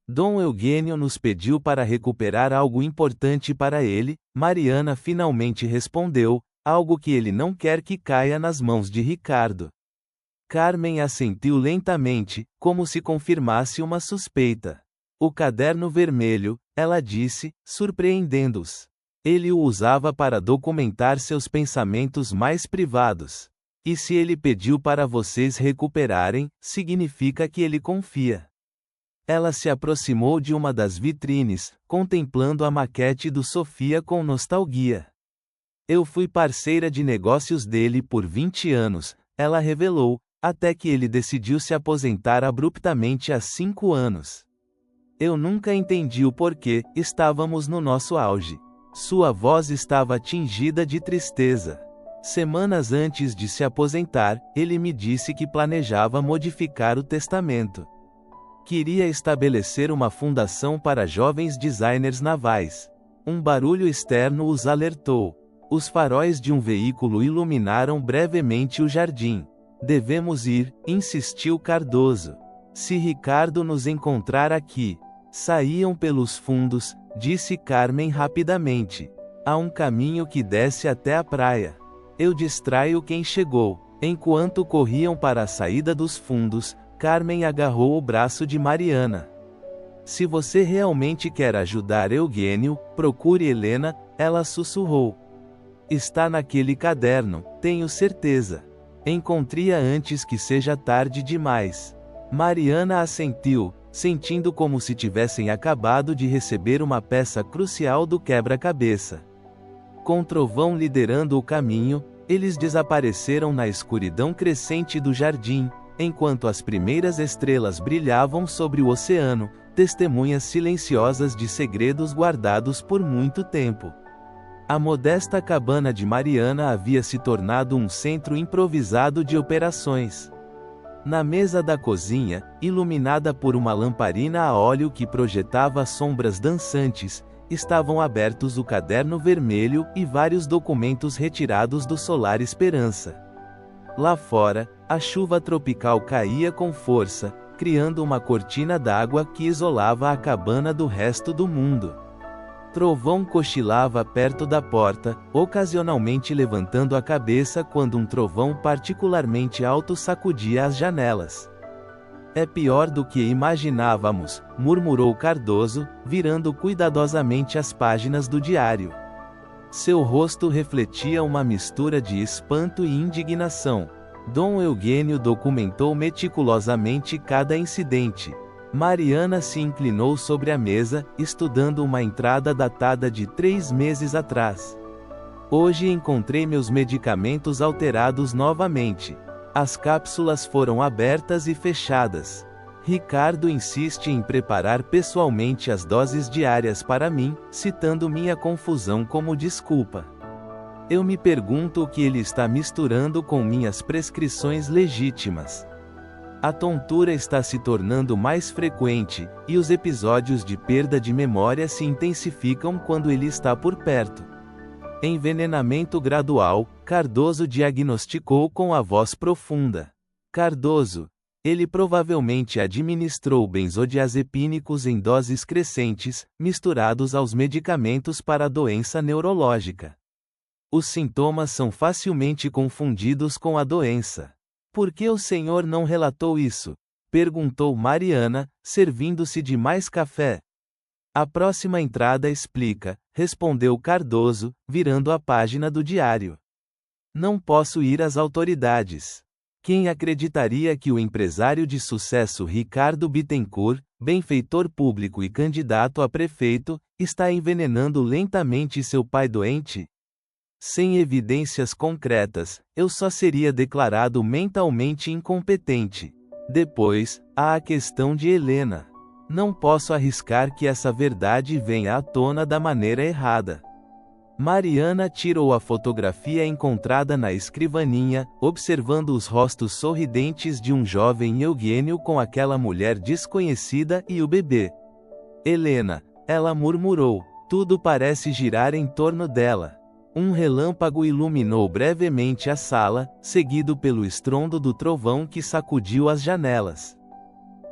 Dom Eugênio nos pediu para recuperar algo importante para ele, Mariana finalmente respondeu, algo que ele não quer que caia nas mãos de Ricardo. Carmen assentiu lentamente, como se confirmasse uma suspeita. O caderno vermelho, ela disse, surpreendendo-os. Ele o usava para documentar seus pensamentos mais privados. E se ele pediu para vocês recuperarem, significa que ele confia. Ela se aproximou de uma das vitrines, contemplando a maquete do Sofia com nostalgia. Eu fui parceira de negócios dele por 20 anos, ela revelou, Até que ele decidiu se aposentar abruptamente há 5 anos. Eu nunca entendi o porquê, estávamos no nosso auge. Sua voz estava tingida de tristeza. Semanas antes de se aposentar, ele me disse que planejava modificar o testamento. Queria estabelecer uma fundação para jovens designers navais. Um barulho externo os alertou. Os faróis de um veículo iluminaram brevemente o jardim. Devemos ir, insistiu Cardoso. Se Ricardo nos encontrar aqui. Saíam pelos fundos, disse Carmen rapidamente. Há um caminho que desce até a praia. Eu distraio quem chegou. Enquanto corriam para a saída dos fundos, Carmen agarrou o braço de Mariana. Se você realmente quer ajudar Eugênio, procure Helena, ela sussurrou. Está naquele caderno, tenho certeza. Encontre-a antes que seja tarde demais. Mariana assentiu, sentindo como se tivessem acabado de receber uma peça crucial do quebra-cabeça. Com Trovão liderando o caminho, eles desapareceram na escuridão crescente do jardim, enquanto as primeiras estrelas brilhavam sobre o oceano, testemunhas silenciosas de segredos guardados por muito tempo. A modesta cabana de Mariana havia se tornado um centro improvisado de operações. Na mesa da cozinha, iluminada por uma lamparina a óleo que projetava sombras dançantes, estavam abertos o caderno vermelho e vários documentos retirados do Solar Esperança. Lá fora, a chuva tropical caía com força, criando uma cortina d'água que isolava a cabana do resto do mundo. Trovão cochilava perto da porta, ocasionalmente levantando a cabeça quando um trovão particularmente alto sacudia as janelas. É pior do que imaginávamos, murmurou Cardoso, virando cuidadosamente as páginas do diário. Seu rosto refletia uma mistura de espanto e indignação. Dom Eugênio documentou meticulosamente cada incidente. Mariana se inclinou sobre a mesa, estudando uma entrada datada de 3 meses atrás. Hoje encontrei meus medicamentos alterados novamente. As cápsulas foram abertas e fechadas. Ricardo insiste em preparar pessoalmente as doses diárias para mim, citando minha confusão como desculpa. Eu me pergunto o que ele está misturando com minhas prescrições legítimas. A tontura está se tornando mais frequente, e os episódios de perda de memória se intensificam quando ele está por perto. Envenenamento gradual, Cardoso diagnosticou com a voz profunda. Cardoso. Ele provavelmente administrou benzodiazepínicos em doses crescentes, misturados aos medicamentos para a doença neurológica. Os sintomas são facilmente confundidos com a doença. Por que o senhor não relatou isso? Perguntou Mariana, servindo-se de mais café. A próxima entrada explica, respondeu Cardoso, virando a página do diário. Não posso ir às autoridades. Quem acreditaria que o empresário de sucesso Ricardo Bittencourt, benfeitor público e candidato a prefeito, está envenenando lentamente seu pai doente? Sem evidências concretas, eu só seria declarado mentalmente incompetente. Depois, há a questão de Helena. Não posso arriscar que essa verdade venha à tona da maneira errada. Mariana tirou a fotografia encontrada na escrivaninha, observando os rostos sorridentes de um jovem Eugênio com aquela mulher desconhecida e o bebê. Helena, ela murmurou, tudo parece girar em torno dela. Um relâmpago iluminou brevemente a sala, seguido pelo estrondo do trovão que sacudiu as janelas.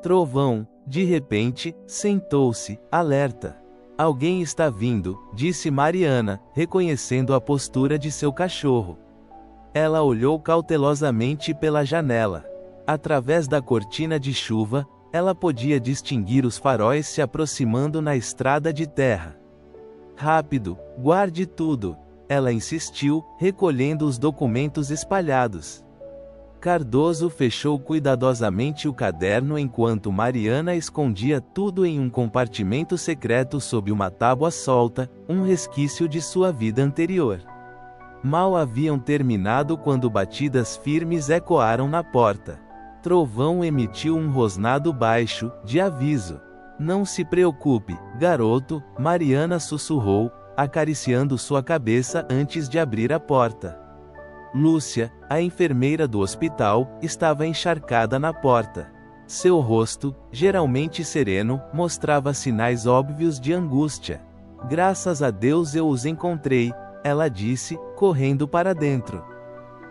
Trovão, de repente, sentou-se, alerta. Alguém está vindo, disse Mariana, reconhecendo a postura de seu cachorro. Ela olhou cautelosamente pela janela. Através da cortina de chuva, ela podia distinguir os faróis se aproximando na estrada de terra. Rápido, guarde tudo. Ela insistiu, recolhendo os documentos espalhados. Cardoso fechou cuidadosamente o caderno enquanto Mariana escondia tudo em um compartimento secreto sob uma tábua solta, um resquício de sua vida anterior. Mal haviam terminado quando batidas firmes ecoaram na porta. Trovão emitiu um rosnado baixo, de aviso. Não se preocupe, garoto, Mariana sussurrou, acariciando sua cabeça antes de abrir a porta. Lúcia, a enfermeira do hospital, estava encharcada na porta. Seu rosto, geralmente sereno, mostrava sinais óbvios de angústia. Graças a Deus eu os encontrei, ela disse, correndo para dentro.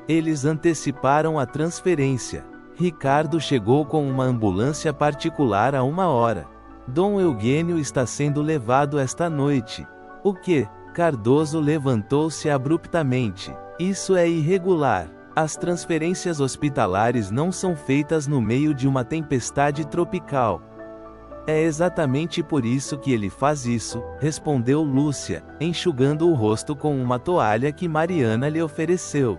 Eles anteciparam a transferência. Ricardo chegou com uma ambulância particular há 1 hora. Dom Eugênio está sendo levado esta noite. O quê? Cardoso levantou-se abruptamente. Isso é irregular. As transferências hospitalares não são feitas no meio de uma tempestade tropical. É exatamente por isso que ele faz isso, respondeu Lúcia, enxugando o rosto com uma toalha que Mariana lhe ofereceu.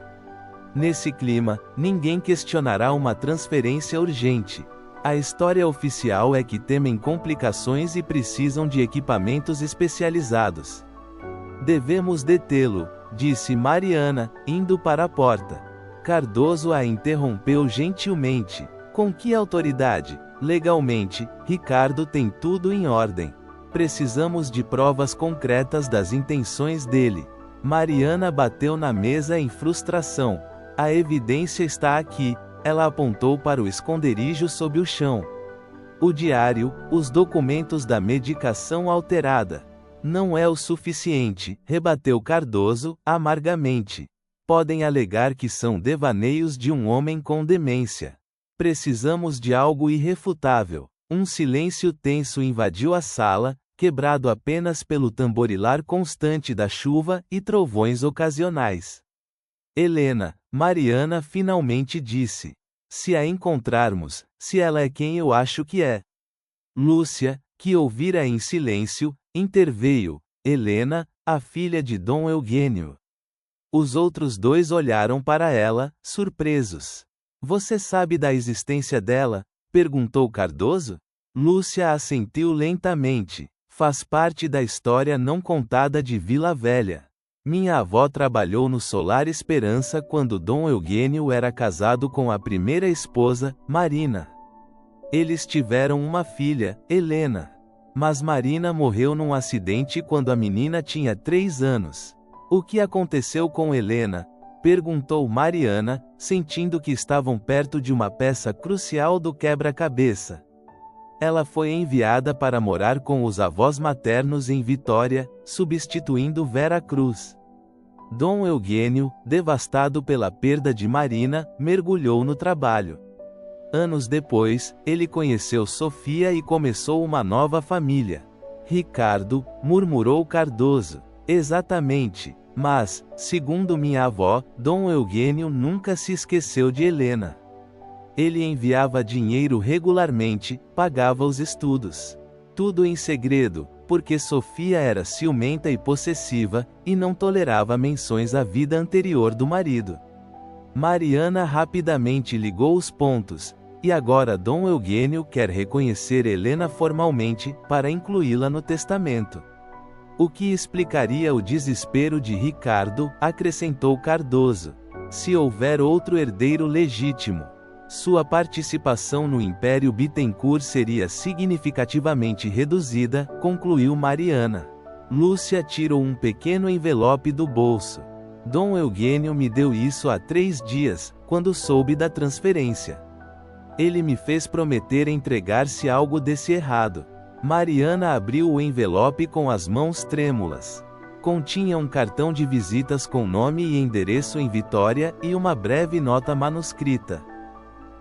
Nesse clima, ninguém questionará uma transferência urgente. A história oficial é que temem complicações e precisam de equipamentos especializados. Devemos detê-lo, disse Mariana, indo para a porta. Cardoso a interrompeu gentilmente. Com que autoridade? Legalmente, Ricardo tem tudo em ordem. Precisamos de provas concretas das intenções dele. Mariana bateu na mesa em frustração. A evidência está aqui, ela apontou para o esconderijo sob o chão. O diário, os documentos da medicação alterada. Não é o suficiente, rebateu Cardoso, amargamente. Podem alegar que são devaneios de um homem com demência. Precisamos de algo irrefutável. Um silêncio tenso invadiu a sala, quebrado apenas pelo tamborilar constante da chuva e trovões ocasionais. Helena, Mariana finalmente disse. Se a encontrarmos, se ela é quem eu acho que é. Lúcia, que ouvira em silêncio, interveio. Helena, a filha de Dom Eugênio. Os outros dois olharam para ela, surpresos. Você sabe da existência dela? Perguntou Cardoso. Lúcia assentiu lentamente. Faz parte da história não contada de Vila Velha. Minha avó trabalhou no Solar Esperança quando Dom Eugênio era casado com a primeira esposa, Marina. Eles tiveram uma filha, Helena. Mas Marina morreu num acidente quando a menina tinha 3 anos. O que aconteceu com Helena? Perguntou Mariana, sentindo que estavam perto de uma peça crucial do quebra-cabeça. Ela foi enviada para morar com os avós maternos em Vitória, substituindo Vera Cruz. Dom Eugênio, devastado pela perda de Marina, mergulhou no trabalho. Anos depois, ele conheceu Sofia e começou uma nova família. Ricardo, murmurou Cardoso. Exatamente. Mas, segundo minha avó, Dom Eugênio nunca se esqueceu de Helena. Ele enviava dinheiro regularmente, pagava os estudos. Tudo em segredo, porque Sofia era ciumenta e possessiva, e não tolerava menções à vida anterior do marido. Mariana rapidamente ligou os pontos, e agora Dom Eugênio quer reconhecer Helena formalmente, para incluí-la no testamento. O que explicaria o desespero de Ricardo, acrescentou Cardoso. Se houver outro herdeiro legítimo, sua participação no Império Bittencourt seria significativamente reduzida, concluiu Mariana. Lúcia tirou um pequeno envelope do bolso. Dom Eugênio me deu isso há 3 dias, quando soube da transferência. Ele me fez prometer entregar se algo desse errado. Mariana abriu o envelope com as mãos trêmulas. Continha um cartão de visitas com nome e endereço em Vitória, e uma breve nota manuscrita.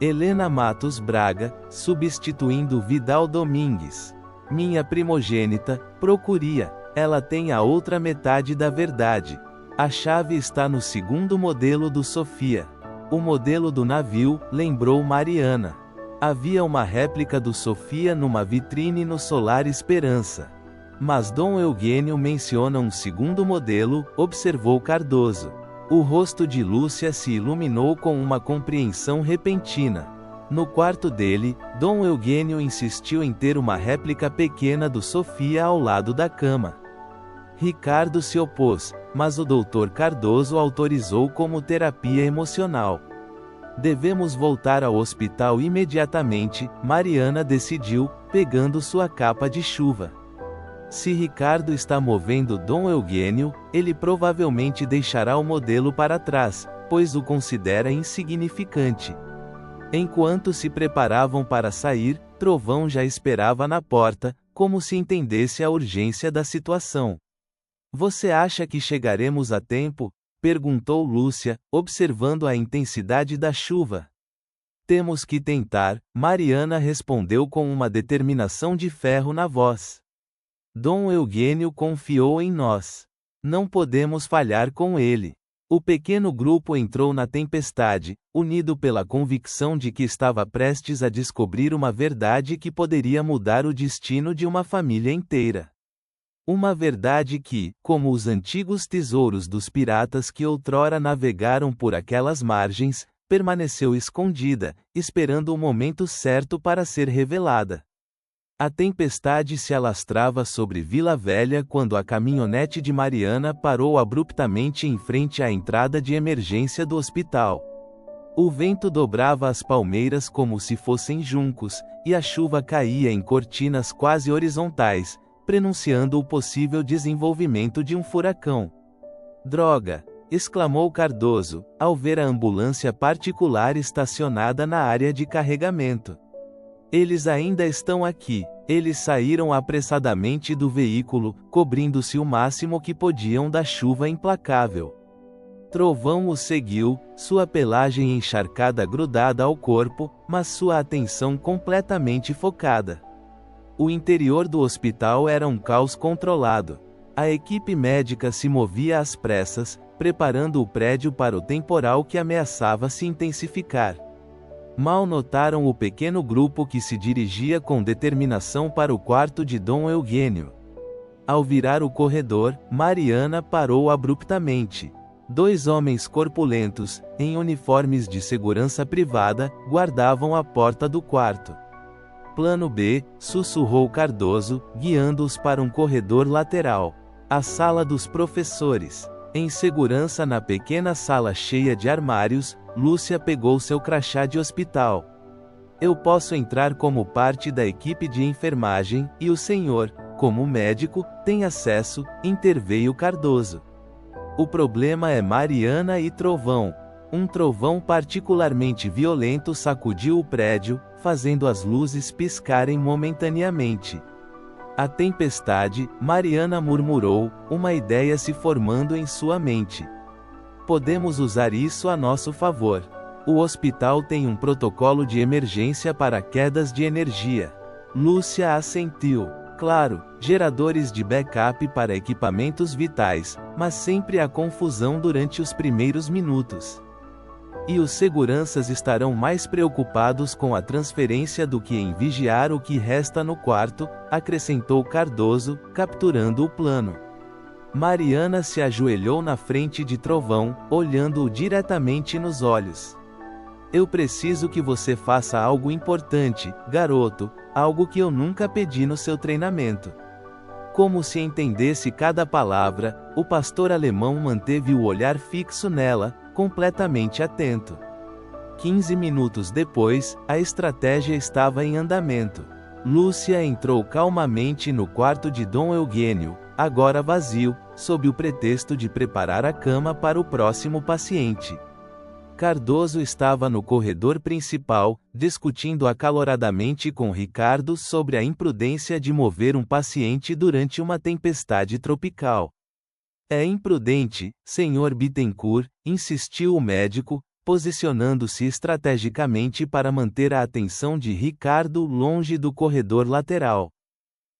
Helena Matos Braga, substituindo Vidal Domingues. Minha primogênita, procure-a. Ela tem a outra metade da verdade. A chave está no segundo modelo do Sofia. O modelo do navio, lembrou Mariana. Havia uma réplica do Sofia numa vitrine no Solar Esperança. Mas Dom Eugênio menciona um segundo modelo, observou Cardoso. O rosto de Lúcia se iluminou com uma compreensão repentina. No quarto dele, Dom Eugênio insistiu em ter uma réplica pequena do Sofia ao lado da cama. Ricardo se opôs, mas o Dr. Cardoso autorizou como terapia emocional. Devemos voltar ao hospital imediatamente, Mariana decidiu, pegando sua capa de chuva. Se Ricardo está movendo Dom Eugênio, ele provavelmente deixará o modelo para trás, pois o considera insignificante. Enquanto se preparavam para sair, Trovão já esperava na porta, como se entendesse a urgência da situação. Você acha que chegaremos a tempo? Perguntou Lúcia, observando a intensidade da chuva. Temos que tentar, Mariana respondeu com uma determinação de ferro na voz. Dom Eugênio confiou em nós. Não podemos falhar com ele. O pequeno grupo entrou na tempestade, unido pela convicção de que estava prestes a descobrir uma verdade que poderia mudar o destino de uma família inteira. Uma verdade que, como os antigos tesouros dos piratas que outrora navegaram por aquelas margens, permaneceu escondida, esperando o momento certo para ser revelada. A tempestade se alastrava sobre Vila Velha quando a caminhonete de Mariana parou abruptamente em frente à entrada de emergência do hospital. O vento dobrava as palmeiras como se fossem juncos, e a chuva caía em cortinas quase horizontais, prenunciando o possível desenvolvimento de um furacão. Droga! Exclamou Cardoso, ao ver a ambulância particular estacionada na área de carregamento. Eles ainda estão aqui. Eles saíram apressadamente do veículo, cobrindo-se o máximo que podiam da chuva implacável. Trovão os seguiu, sua pelagem encharcada grudada ao corpo, mas sua atenção completamente focada. O interior do hospital era um caos controlado. A equipe médica se movia às pressas, preparando o prédio para o temporal que ameaçava se intensificar. Mal notaram o pequeno grupo que se dirigia com determinação para o quarto de Dom Eugênio. Ao virar o corredor, Mariana parou abruptamente. 2 homens corpulentos, em uniformes de segurança privada, guardavam a porta do quarto. Plano B, sussurrou Cardoso, guiando-os para um corredor lateral. A sala dos professores. Em segurança na pequena sala cheia de armários, Lúcia pegou seu crachá de hospital. Eu posso entrar como parte da equipe de enfermagem, e o senhor, como médico, tem acesso, interveio Cardoso. O problema é Mariana e Trovão. Um trovão particularmente violento sacudiu o prédio, fazendo as luzes piscarem momentaneamente. A tempestade, Mariana murmurou, uma ideia se formando em sua mente. Podemos usar isso a nosso favor. O hospital tem um protocolo de emergência para quedas de energia. Lúcia assentiu. Claro, geradores de backup para equipamentos vitais, mas sempre há confusão durante os primeiros minutos. E os seguranças estarão mais preocupados com a transferência do que em vigiar o que resta no quarto, acrescentou Cardoso, capturando o plano. Mariana se ajoelhou na frente de Trovão, olhando-o diretamente nos olhos. Eu preciso que você faça algo importante, garoto, algo que eu nunca pedi no seu treinamento. Como se entendesse cada palavra, o pastor alemão manteve o olhar fixo nela, completamente atento. 15 minutos depois, a estratégia estava em andamento. Lúcia entrou calmamente no quarto de Dom Eugênio, agora vazio, sob o pretexto de preparar a cama para o próximo paciente. Cardoso estava no corredor principal, discutindo acaloradamente com Ricardo sobre a imprudência de mover um paciente durante uma tempestade tropical. É imprudente, Sr. Bittencourt, insistiu o médico, posicionando-se estrategicamente para manter a atenção de Ricardo longe do corredor lateral.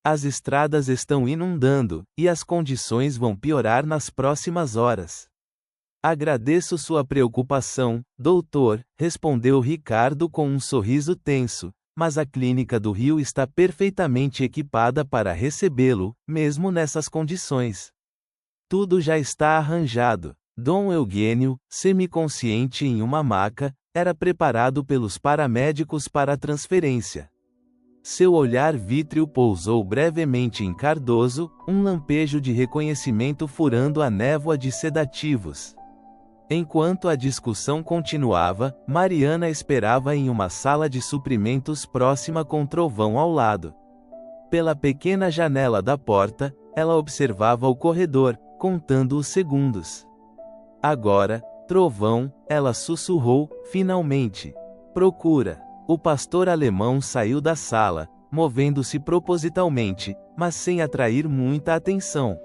As estradas estão inundando, e as condições vão piorar nas próximas horas. Agradeço sua preocupação, doutor, respondeu Ricardo com um sorriso tenso, mas a clínica do Rio está perfeitamente equipada para recebê-lo, mesmo nessas condições. Tudo já está arranjado. Dom Eugênio, semiconsciente em uma maca, era preparado pelos paramédicos para a transferência. Seu olhar vítreo pousou brevemente em Cardoso, um lampejo de reconhecimento furando a névoa de sedativos. Enquanto a discussão continuava, Mariana esperava em uma sala de suprimentos próxima com Trovão ao lado. Pela pequena janela da porta, ela observava o corredor, contando os segundos. Agora, Trovão, ela sussurrou, finalmente. Procura. O pastor alemão saiu da sala, movendo-se propositalmente, mas sem atrair muita atenção.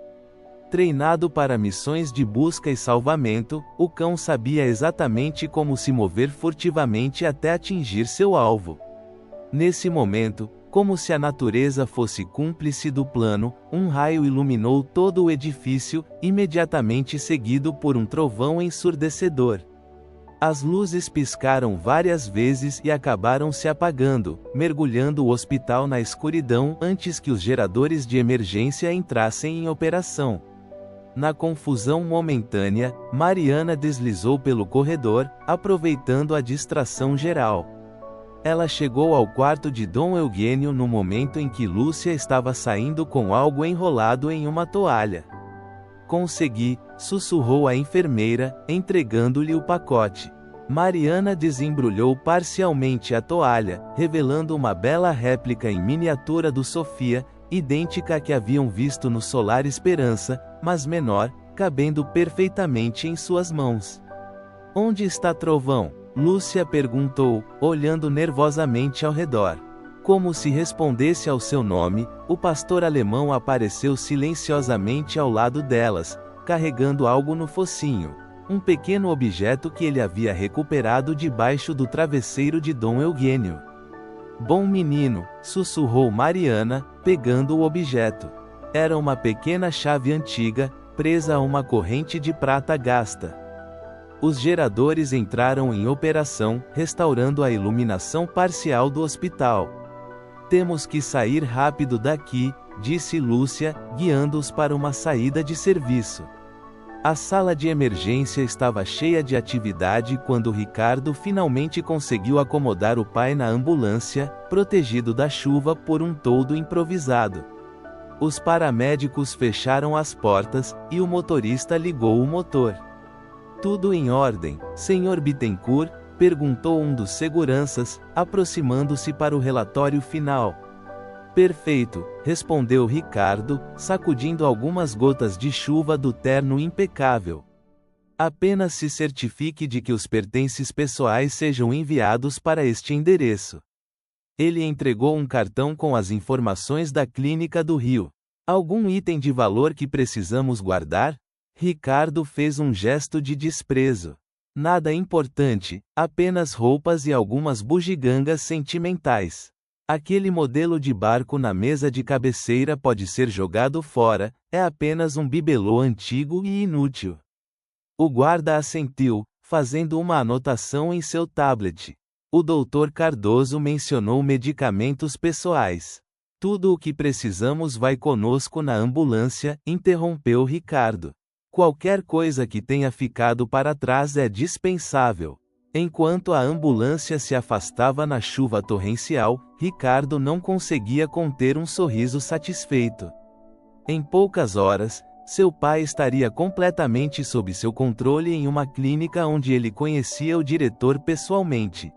Treinado para missões de busca e salvamento, o cão sabia exatamente como se mover furtivamente até atingir seu alvo. Nesse momento, como se a natureza fosse cúmplice do plano, um raio iluminou todo o edifício, imediatamente seguido por um trovão ensurdecedor. As luzes piscaram várias vezes e acabaram se apagando, mergulhando o hospital na escuridão antes que os geradores de emergência entrassem em operação. Na confusão momentânea, Mariana deslizou pelo corredor, aproveitando a distração geral. Ela chegou ao quarto de Dom Eugênio no momento em que Lúcia estava saindo com algo enrolado em uma toalha. Consegui, sussurrou a enfermeira, entregando-lhe o pacote. Mariana desembrulhou parcialmente a toalha, revelando uma bela réplica em miniatura do Sofia, idêntica à que haviam visto no Solar Esperança, mas menor, cabendo perfeitamente em suas mãos. Onde está Trovão? Lúcia perguntou, olhando nervosamente ao redor. Como se respondesse ao seu nome, o pastor alemão apareceu silenciosamente ao lado delas, carregando algo no focinho, um pequeno objeto que ele havia recuperado debaixo do travesseiro de Dom Eugênio. Bom menino, sussurrou Mariana, pegando o objeto. Era uma pequena chave antiga, presa a uma corrente de prata gasta. Os geradores entraram em operação, restaurando a iluminação parcial do hospital. Temos que sair rápido daqui, disse Lúcia, guiando-os para uma saída de serviço. A sala de emergência estava cheia de atividade quando Ricardo finalmente conseguiu acomodar o pai na ambulância, protegido da chuva por um toldo improvisado. Os paramédicos fecharam as portas, e o motorista ligou o motor. Tudo em ordem, Sr. Bittencourt? Perguntou um dos seguranças, aproximando-se para o relatório final. Perfeito, respondeu Ricardo, sacudindo algumas gotas de chuva do terno impecável. Apenas se certifique de que os pertences pessoais sejam enviados para este endereço. Ele entregou um cartão com as informações da clínica do Rio. Algum item de valor que precisamos guardar? Ricardo fez um gesto de desprezo. Nada importante, apenas roupas e algumas bugigangas sentimentais. Aquele modelo de barco na mesa de cabeceira pode ser jogado fora, é apenas um bibelô antigo e inútil. O guarda assentiu, fazendo uma anotação em seu tablet. O Dr. Cardoso mencionou medicamentos pessoais. Tudo o que precisamos vai conosco na ambulância, interrompeu Ricardo. Qualquer coisa que tenha ficado para trás é dispensável. Enquanto a ambulância se afastava na chuva torrencial, Ricardo não conseguia conter um sorriso satisfeito. Em poucas horas, seu pai estaria completamente sob seu controle em uma clínica onde ele conhecia o diretor pessoalmente.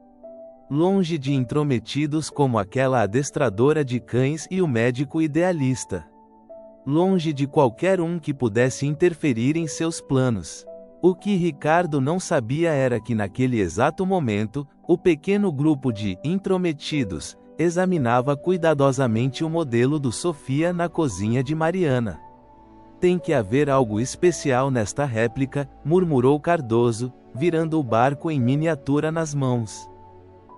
Longe de intrometidos como aquela adestradora de cães e o médico idealista. Longe de qualquer um que pudesse interferir em seus planos. O que Ricardo não sabia era que naquele exato momento, o pequeno grupo de intrometidos examinava cuidadosamente o modelo do Sofia na cozinha de Mariana. Tem que haver algo especial nesta réplica, murmurou Cardoso, virando o barco em miniatura nas mãos.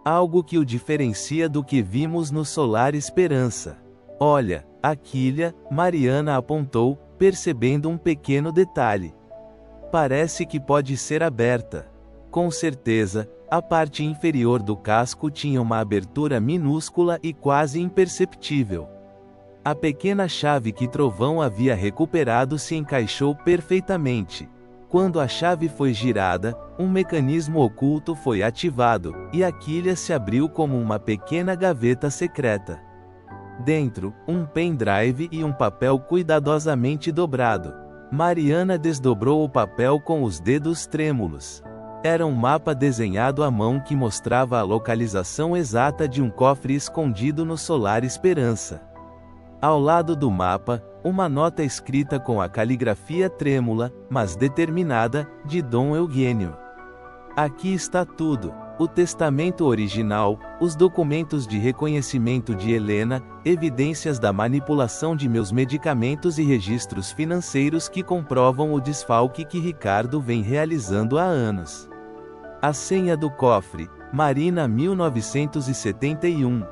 Algo que o diferencia do que vimos no Solar Esperança. Olha, a quilha, Mariana apontou, percebendo um pequeno detalhe. Parece que pode ser aberta. Com certeza, a parte inferior do casco tinha uma abertura minúscula e quase imperceptível. A pequena chave que Trovão havia recuperado se encaixou perfeitamente. Quando a chave foi girada, um mecanismo oculto foi ativado, e a quilha se abriu como uma pequena gaveta secreta. Dentro, um pendrive e um papel cuidadosamente dobrado. Mariana desdobrou o papel com os dedos trêmulos. Era um mapa desenhado à mão que mostrava a localização exata de um cofre escondido no Solar Esperança. Ao lado do mapa, uma nota escrita com a caligrafia trêmula, mas determinada, de Dom Eugênio. Aqui está tudo: o testamento original, os documentos de reconhecimento de Helena, evidências da manipulação de meus medicamentos e registros financeiros que comprovam o desfalque que Ricardo vem realizando há anos. A senha do cofre: Marina 1971.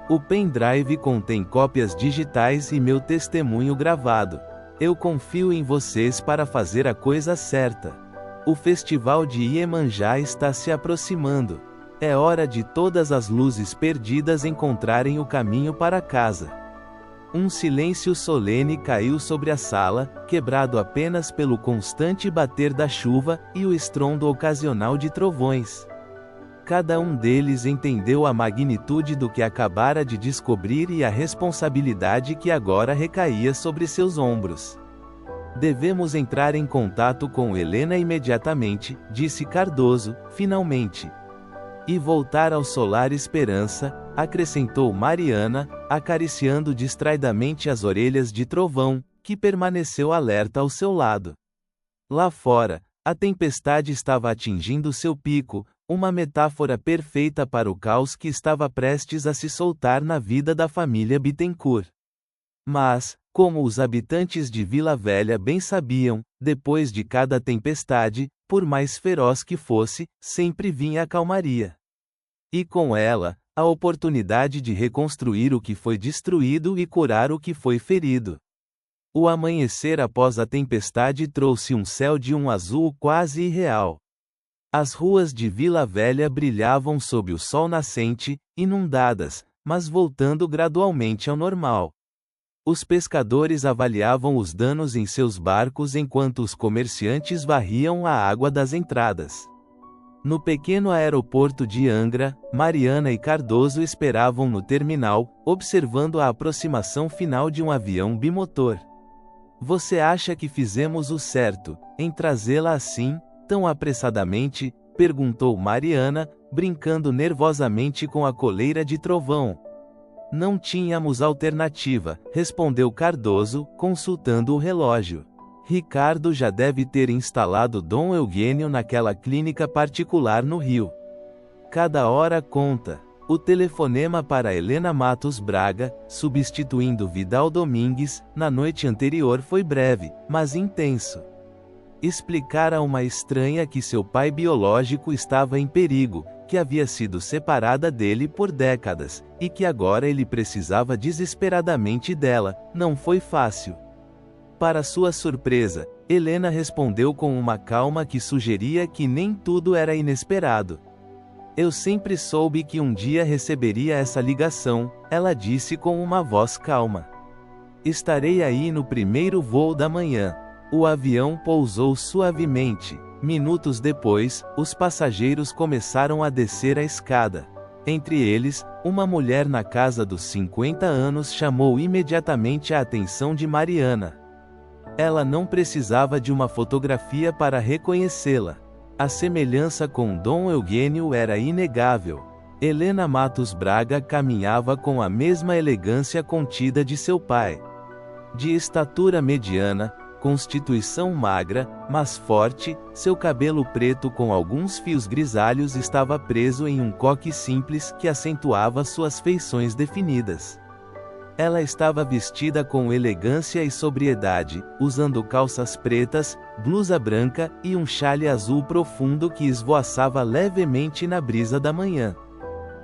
O pendrive contém cópias digitais e meu testemunho gravado. Eu confio em vocês para fazer a coisa certa. O festival de Iemanjá está se aproximando. É hora de todas as luzes perdidas encontrarem o caminho para casa. Um silêncio solene caiu sobre a sala, quebrado apenas pelo constante bater da chuva e o estrondo ocasional de trovões. Cada um deles entendeu a magnitude do que acabara de descobrir e a responsabilidade que agora recaía sobre seus ombros. Devemos entrar em contato com Helena imediatamente, disse Cardoso, finalmente. E voltar ao Solar Esperança, acrescentou Mariana, acariciando distraidamente as orelhas de Trovão, que permaneceu alerta ao seu lado. Lá fora, a tempestade estava atingindo seu pico, uma metáfora perfeita para o caos que estava prestes a se soltar na vida da família Bittencourt. Mas, como os habitantes de Vila Velha bem sabiam, depois de cada tempestade, por mais feroz que fosse, sempre vinha a calmaria. E com ela, a oportunidade de reconstruir o que foi destruído e curar o que foi ferido. O amanhecer após a tempestade trouxe um céu de um azul quase irreal. As ruas de Vila Velha brilhavam sob o sol nascente, inundadas, mas voltando gradualmente ao normal. Os pescadores avaliavam os danos em seus barcos enquanto os comerciantes varriam a água das entradas. No pequeno aeroporto de Angra, Mariana e Cardoso esperavam no terminal, observando a aproximação final de um avião bimotor. Você acha que fizemos o certo, em trazê-la assim, tão apressadamente? Perguntou Mariana, brincando nervosamente com a coleira de Trovão. Não tínhamos alternativa, respondeu Cardoso, consultando o relógio. Ricardo já deve ter instalado Dom Eugênio naquela clínica particular no Rio. Cada hora conta. O telefonema para Helena Matos Braga, substituindo Vidal Domingues, na noite anterior foi breve, mas intenso. Explicar a uma estranha que seu pai biológico estava em perigo, que havia sido separada dele por décadas, e que agora ele precisava desesperadamente dela, não foi fácil. Para sua surpresa, Helena respondeu com uma calma que sugeria que nem tudo era inesperado. Eu sempre soube que um dia receberia essa ligação, ela disse com uma voz calma. Estarei aí no primeiro voo da manhã. O avião pousou suavemente. Minutos depois, os passageiros começaram a descer a escada. Entre eles, uma mulher na casa dos 50 anos chamou imediatamente a atenção de Mariana. Ela não precisava de uma fotografia para reconhecê-la. A semelhança com Dom Eugênio era inegável. Helena Matos Braga caminhava com a mesma elegância contida de seu pai. De estatura mediana, constituição magra, mas forte, seu cabelo preto com alguns fios grisalhos estava preso em um coque simples que acentuava suas feições definidas. Ela estava vestida com elegância e sobriedade, usando calças pretas, blusa branca e um chale azul profundo que esvoaçava levemente na brisa da manhã.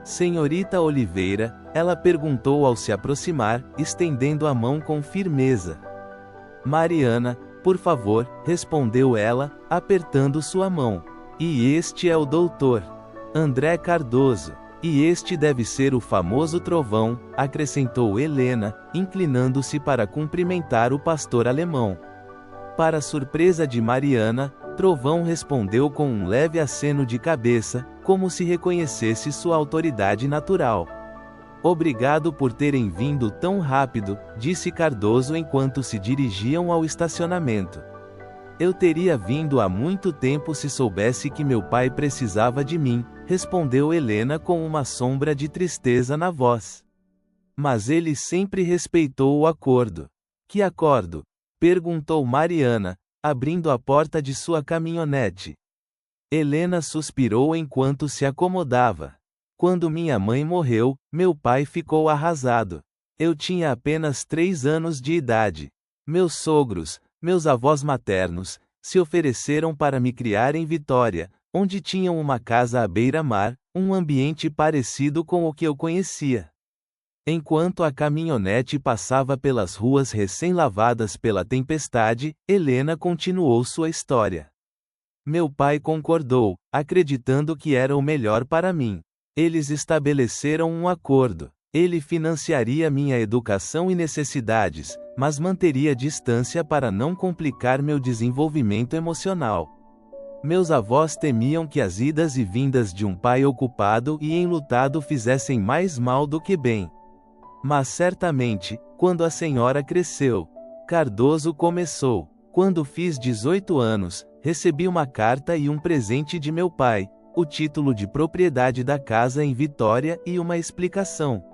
Senhorita Oliveira, ela perguntou ao se aproximar, estendendo a mão com firmeza. Mariana, por favor, respondeu ela, apertando sua mão. E este é o doutor André Cardoso. E este deve ser o famoso Trovão, acrescentou Helena, inclinando-se para cumprimentar o pastor alemão. Para surpresa de Mariana, Trovão respondeu com um leve aceno de cabeça, como se reconhecesse sua autoridade natural. Obrigado por terem vindo tão rápido, disse Cardoso enquanto se dirigiam ao estacionamento. Eu teria vindo há muito tempo se soubesse que meu pai precisava de mim, respondeu Helena com uma sombra de tristeza na voz. Mas ele sempre respeitou o acordo. Que acordo? Perguntou Mariana, abrindo a porta de sua caminhonete. Helena suspirou enquanto se acomodava. Quando minha mãe morreu, meu pai ficou arrasado. Eu tinha apenas 3 anos de idade. Meus sogros, meus avós maternos, se ofereceram para me criar em Vitória, onde tinham uma casa à beira-mar, um ambiente parecido com o que eu conhecia. Enquanto a caminhonete passava pelas ruas recém-lavadas pela tempestade, Helena continuou sua história. Meu pai concordou, acreditando que era o melhor para mim. Eles estabeleceram um acordo. Ele financiaria minha educação e necessidades, mas manteria distância para não complicar meu desenvolvimento emocional. Meus avós temiam que as idas e vindas de um pai ocupado e enlutado fizessem mais mal do que bem. Mas certamente, quando a senhora cresceu, Cardoso começou. Quando fiz 18 anos, recebi uma carta e um presente de meu pai, o título de propriedade da casa em Vitória e uma explicação.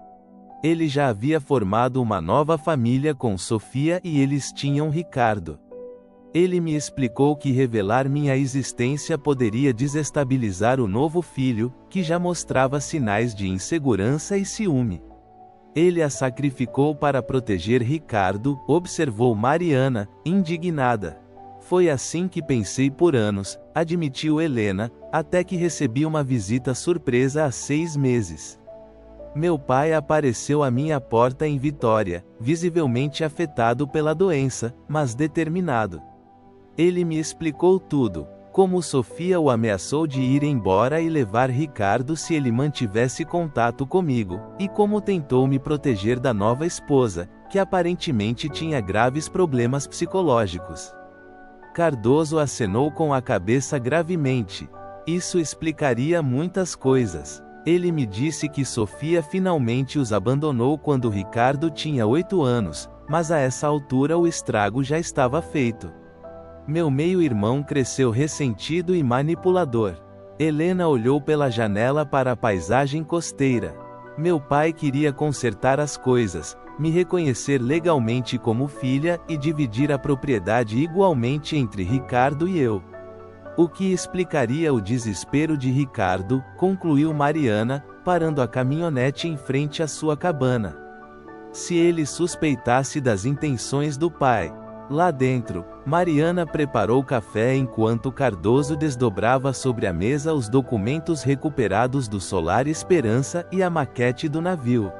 Ele já havia formado uma nova família com Sofia e eles tinham Ricardo. Ele me explicou que revelar minha existência poderia desestabilizar o novo filho, que já mostrava sinais de insegurança e ciúme. Ele a sacrificou para proteger Ricardo, observou Mariana, indignada. Foi assim que pensei por anos, admitiu Helena, até que recebi uma visita surpresa há 6 meses. Meu pai apareceu à minha porta em Vitória, visivelmente afetado pela doença, mas determinado. Ele me explicou tudo, como Sofia o ameaçou de ir embora e levar Ricardo se ele mantivesse contato comigo, e como tentou me proteger da nova esposa, que aparentemente tinha graves problemas psicológicos. Cardoso acenou com a cabeça gravemente. Isso explicaria muitas coisas. Ele me disse que Sofia finalmente os abandonou quando Ricardo tinha 8 anos, mas a essa altura o estrago já estava feito. Meu meio-irmão cresceu ressentido e manipulador. Helena olhou pela janela para a paisagem costeira. Meu pai queria consertar as coisas, me reconhecer legalmente como filha e dividir a propriedade igualmente entre Ricardo e eu. O que explicaria o desespero de Ricardo, concluiu Mariana, parando a caminhonete em frente à sua cabana. Se ele suspeitasse das intenções do pai. Lá dentro, Mariana preparou café enquanto Cardoso desdobrava sobre a mesa os documentos recuperados do Solar Esperança e a maquete do navio.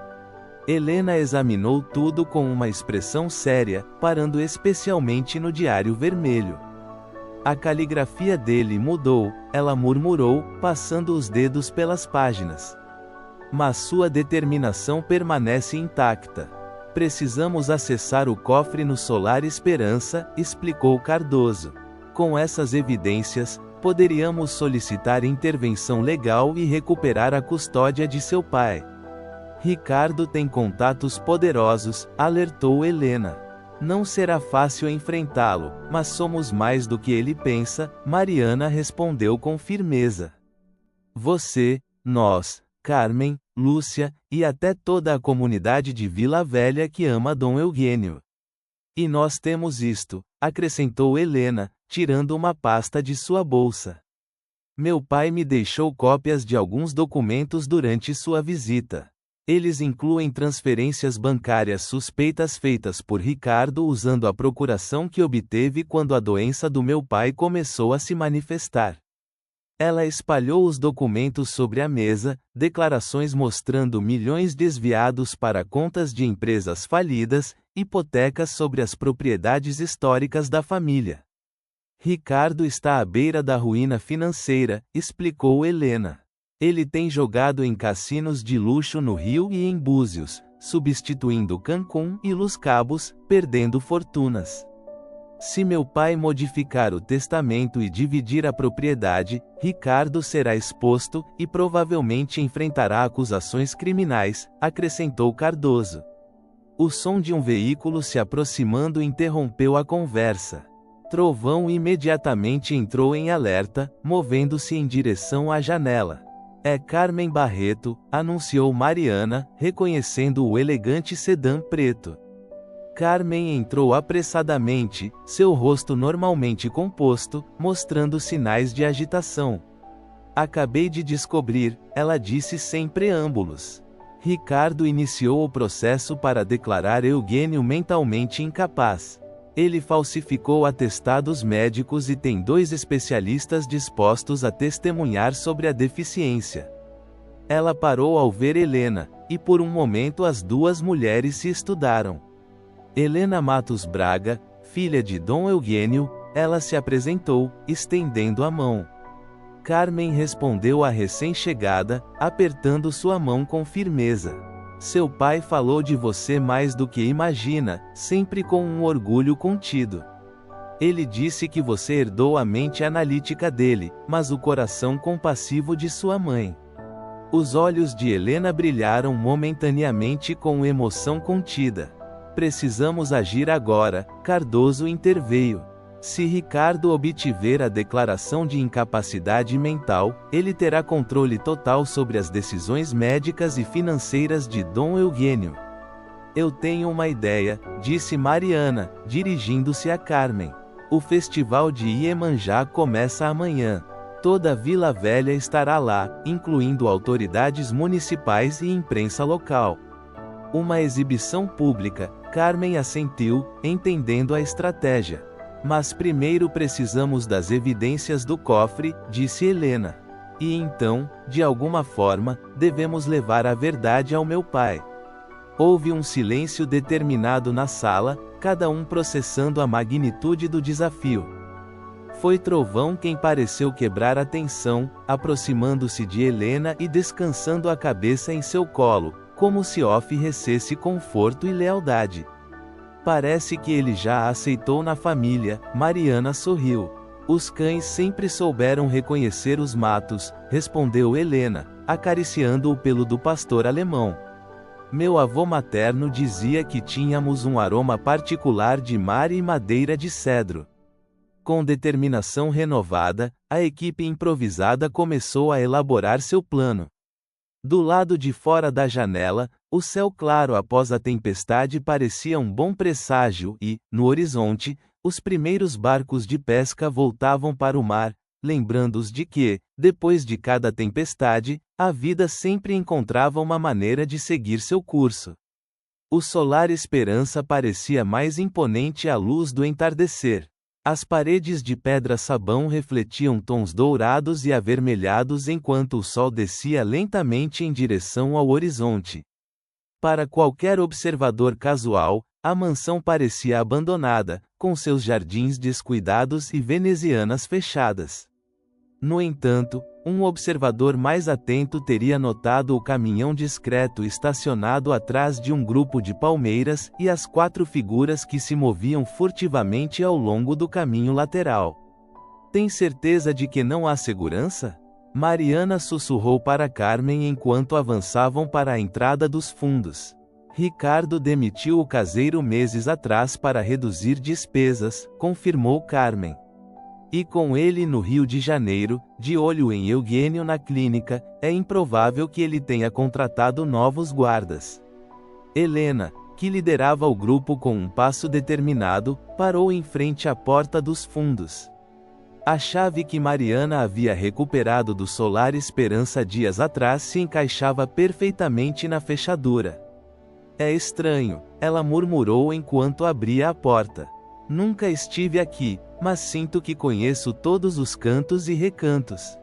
Helena examinou tudo com uma expressão séria, parando especialmente no diário vermelho. A caligrafia dele mudou, ela murmurou, passando os dedos pelas páginas. Mas sua determinação permanece intacta. Precisamos acessar o cofre no Solar Esperança, explicou Cardoso. Com essas evidências, poderíamos solicitar intervenção legal e recuperar a custódia de seu pai. Ricardo tem contatos poderosos, alertou Helena. Não será fácil enfrentá-lo, mas somos mais do que ele pensa, Mariana respondeu com firmeza. Você, nós, Carmen, Lúcia, e até toda a comunidade de Vila Velha que ama Dom Eugênio. E nós temos isto, acrescentou Helena, tirando uma pasta de sua bolsa. Meu pai me deixou cópias de alguns documentos durante sua visita. Eles incluem transferências bancárias suspeitas feitas por Ricardo usando a procuração que obteve quando a doença do meu pai começou a se manifestar. Ela espalhou os documentos sobre a mesa, declarações mostrando milhões desviados para contas de empresas falidas, hipotecas sobre as propriedades históricas da família. Ricardo está à beira da ruína financeira, explicou Helena. Ele tem jogado em cassinos de luxo no Rio e em Búzios, substituindo Cancún e Los Cabos, perdendo fortunas. Se meu pai modificar o testamento e dividir a propriedade, Ricardo será exposto, e provavelmente enfrentará acusações criminais, acrescentou Cardoso. O som de um veículo se aproximando interrompeu a conversa. Trovão imediatamente entrou em alerta, movendo-se em direção à janela. É Carmen Barreto, anunciou Mariana, reconhecendo o elegante sedã preto. Carmen entrou apressadamente, seu rosto normalmente composto, mostrando sinais de agitação. Acabei de descobrir, ela disse sem preâmbulos. Ricardo iniciou o processo para declarar Eugênio mentalmente incapaz. Ele falsificou atestados médicos e tem 2 especialistas dispostos a testemunhar sobre a deficiência. Ela parou ao ver Helena, e por um momento as 2 mulheres se estudaram. Helena Matos Braga, filha de Dom Eugênio, ela se apresentou, estendendo a mão. Carmen respondeu à recém-chegada, apertando sua mão com firmeza. Seu pai falou de você mais do que imagina, sempre com um orgulho contido. Ele disse que você herdou a mente analítica dele, mas o coração compassivo de sua mãe. Os olhos de Helena brilharam momentaneamente com emoção contida. Precisamos agir agora, Cardoso interveio. Se Ricardo obtiver a declaração de incapacidade mental, ele terá controle total sobre as decisões médicas e financeiras de Dom Eugênio. Eu tenho uma ideia, disse Mariana, dirigindo-se a Carmen. O festival de Iemanjá começa amanhã. Toda a Vila Velha estará lá, incluindo autoridades municipais e imprensa local. Uma exibição pública, Carmen assentiu, entendendo a estratégia. Mas primeiro precisamos das evidências do cofre, disse Helena. E então, de alguma forma, devemos levar a verdade ao meu pai. Houve um silêncio determinado na sala, cada um processando a magnitude do desafio. Foi Trovão quem pareceu quebrar a tensão, aproximando-se de Helena e descansando a cabeça em seu colo, como se oferecesse conforto e lealdade. Parece que ele já a aceitou na família, Mariana sorriu. Os cães sempre souberam reconhecer os matos, respondeu Helena, acariciando o pelo do pastor alemão. Meu avô materno dizia que tínhamos um aroma particular de mar e madeira de cedro. Com determinação renovada, a equipe improvisada começou a elaborar seu plano. Do lado de fora da janela, o céu claro após a tempestade parecia um bom presságio e, no horizonte, os primeiros barcos de pesca voltavam para o mar, lembrando-os de que, depois de cada tempestade, a vida sempre encontrava uma maneira de seguir seu curso. O solar Esperança parecia mais imponente à luz do entardecer. As paredes de pedra-sabão refletiam tons dourados e avermelhados enquanto o sol descia lentamente em direção ao horizonte. Para qualquer observador casual, a mansão parecia abandonada, com seus jardins descuidados e venezianas fechadas. No entanto, um observador mais atento teria notado o caminhão discreto estacionado atrás de um grupo de palmeiras e as 4 figuras que se moviam furtivamente ao longo do caminho lateral. Tem certeza de que não há segurança? Mariana sussurrou para Carmen enquanto avançavam para a entrada dos fundos. Ricardo demitiu o caseiro meses atrás para reduzir despesas, confirmou Carmen. E com ele no Rio de Janeiro, de olho em Eugênio na clínica, é improvável que ele tenha contratado novos guardas. Helena, que liderava o grupo com um passo determinado, parou em frente à porta dos fundos. A chave que Mariana havia recuperado do Solar Esperança dias atrás se encaixava perfeitamente na fechadura. É estranho, ela murmurou enquanto abria a porta. Nunca estive aqui, mas sinto que conheço todos os cantos e recantos.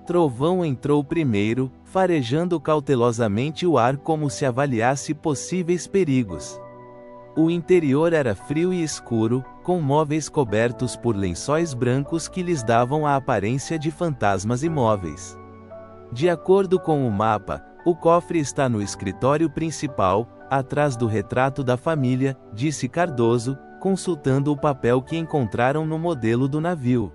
Trovão entrou primeiro, farejando cautelosamente o ar como se avaliasse possíveis perigos. O interior era frio e escuro, com móveis cobertos por lençóis brancos que lhes davam a aparência de fantasmas imóveis. De acordo com o mapa, o cofre está no escritório principal, atrás do retrato da família, disse Cardoso, consultando o papel que encontraram no modelo do navio.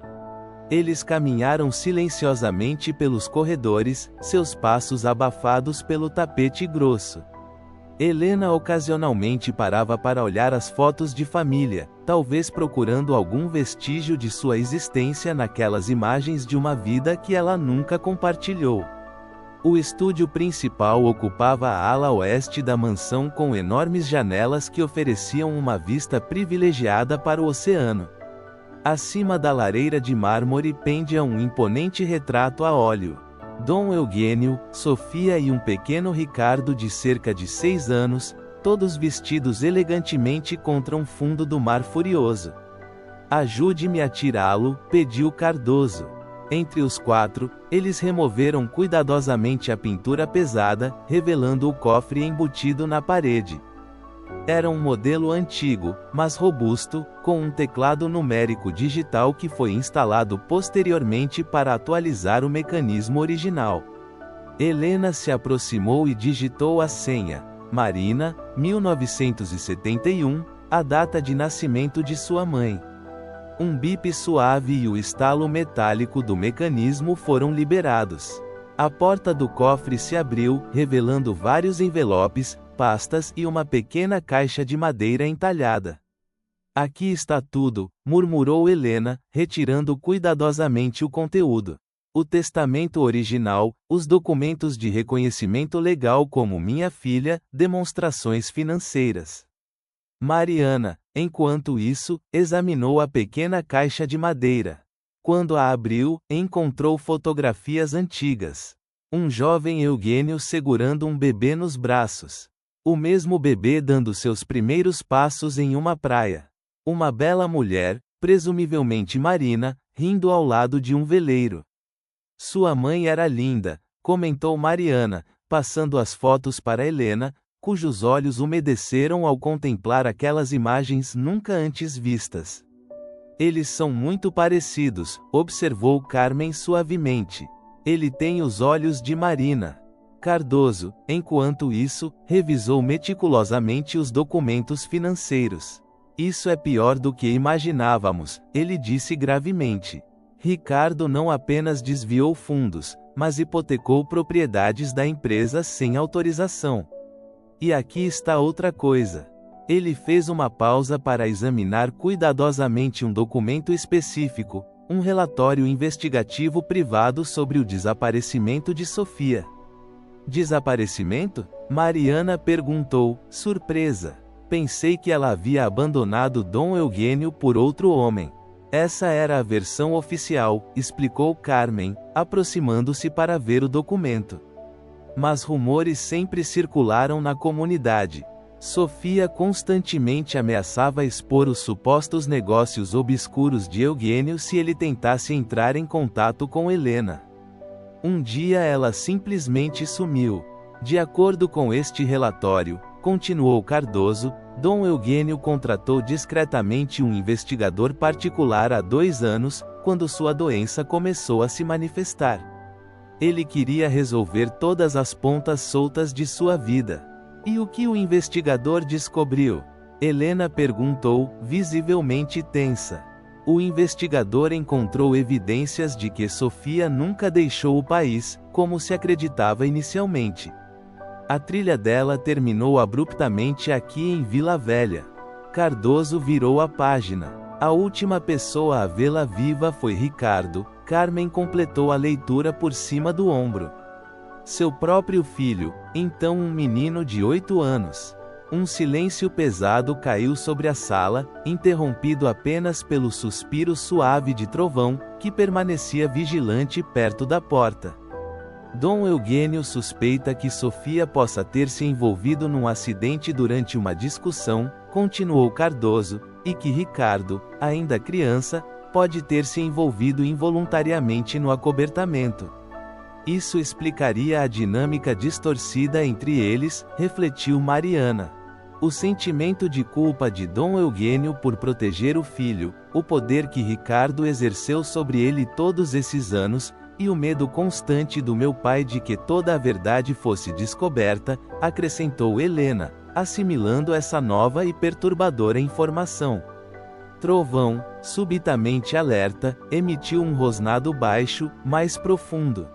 Eles caminharam silenciosamente pelos corredores, seus passos abafados pelo tapete grosso. Helena ocasionalmente parava para olhar as fotos de família, talvez procurando algum vestígio de sua existência naquelas imagens de uma vida que ela nunca compartilhou. O estúdio principal ocupava a ala oeste da mansão com enormes janelas que ofereciam uma vista privilegiada para o oceano. Acima da lareira de mármore pendia um imponente retrato a óleo. Dom Eugênio, Sofia e um pequeno Ricardo de cerca de 6 anos, todos vestidos elegantemente contra um fundo do mar furioso. "Ajude-me a tirá-lo", pediu Cardoso. Entre os 4, eles removeram cuidadosamente a pintura pesada, revelando o cofre embutido na parede. Era um modelo antigo, mas robusto, com um teclado numérico digital que foi instalado posteriormente para atualizar o mecanismo original. Helena se aproximou e digitou a senha. Marina, 1971, a data de nascimento de sua mãe. Um bip suave e o estalo metálico do mecanismo foram liberados. A porta do cofre se abriu, revelando vários envelopes, pastas e uma pequena caixa de madeira entalhada. "Aqui está tudo", murmurou Helena, retirando cuidadosamente o conteúdo. "O testamento original, os documentos de reconhecimento legal como minha filha, demonstrações financeiras." Mariana, enquanto isso, examinou a pequena caixa de madeira. Quando a abriu, encontrou fotografias antigas. Um jovem Eugênio segurando um bebê nos braços. O mesmo bebê dando seus primeiros passos em uma praia. Uma bela mulher, presumivelmente Marina, rindo ao lado de um veleiro. "Sua mãe era linda", comentou Mariana, passando as fotos para Helena, cujos olhos umedeceram ao contemplar aquelas imagens nunca antes vistas. "Eles são muito parecidos", observou Carmen suavemente. "Ele tem os olhos de Marina." Cardoso, enquanto isso, revisou meticulosamente os documentos financeiros. "Isso é pior do que imaginávamos", ele disse gravemente. "Ricardo não apenas desviou fundos, mas hipotecou propriedades da empresa sem autorização. E aqui está outra coisa." Ele fez uma pausa para examinar cuidadosamente um documento específico, um relatório investigativo privado sobre o desaparecimento de Sofia. "Desaparecimento?" Mariana perguntou, surpresa. "Pensei que ela havia abandonado Dom Eugênio por outro homem." "Essa era a versão oficial", explicou Carmen, aproximando-se para ver o documento. "Mas rumores sempre circularam na comunidade. Sofia constantemente ameaçava expor os supostos negócios obscuros de Eugênio se ele tentasse entrar em contato com Helena. Um dia ela simplesmente sumiu. De acordo com este relatório", continuou Cardoso, "Dom Eugênio contratou discretamente um investigador particular há 2 anos, quando sua doença começou a se manifestar. Ele queria resolver todas as pontas soltas de sua vida." "E o que o investigador descobriu?" Helena perguntou, visivelmente tensa. "O investigador encontrou evidências de que Sofia nunca deixou o país, como se acreditava inicialmente. A trilha dela terminou abruptamente aqui em Vila Velha." Cardoso virou a página. "A última pessoa a vê-la viva foi Ricardo." Carmen completou a leitura por cima do ombro. "Seu próprio filho, então um menino de 8 anos. Um silêncio pesado caiu sobre a sala, interrompido apenas pelo suspiro suave de Trovão, que permanecia vigilante perto da porta. "Dom Eugênio suspeita que Sofia possa ter se envolvido num acidente durante uma discussão", continuou Cardoso, "e que Ricardo, ainda criança, pode ter se envolvido involuntariamente no acobertamento. Isso explicaria a dinâmica distorcida entre eles", refletiu Mariana. "O sentimento de culpa de Dom Eugênio por proteger o filho, o poder que Ricardo exerceu sobre ele todos esses anos, e o medo constante do meu pai de que toda a verdade fosse descoberta", acrescentou Helena, assimilando essa nova e perturbadora informação. Trovão, subitamente alerta, emitiu um rosnado baixo, mais profundo.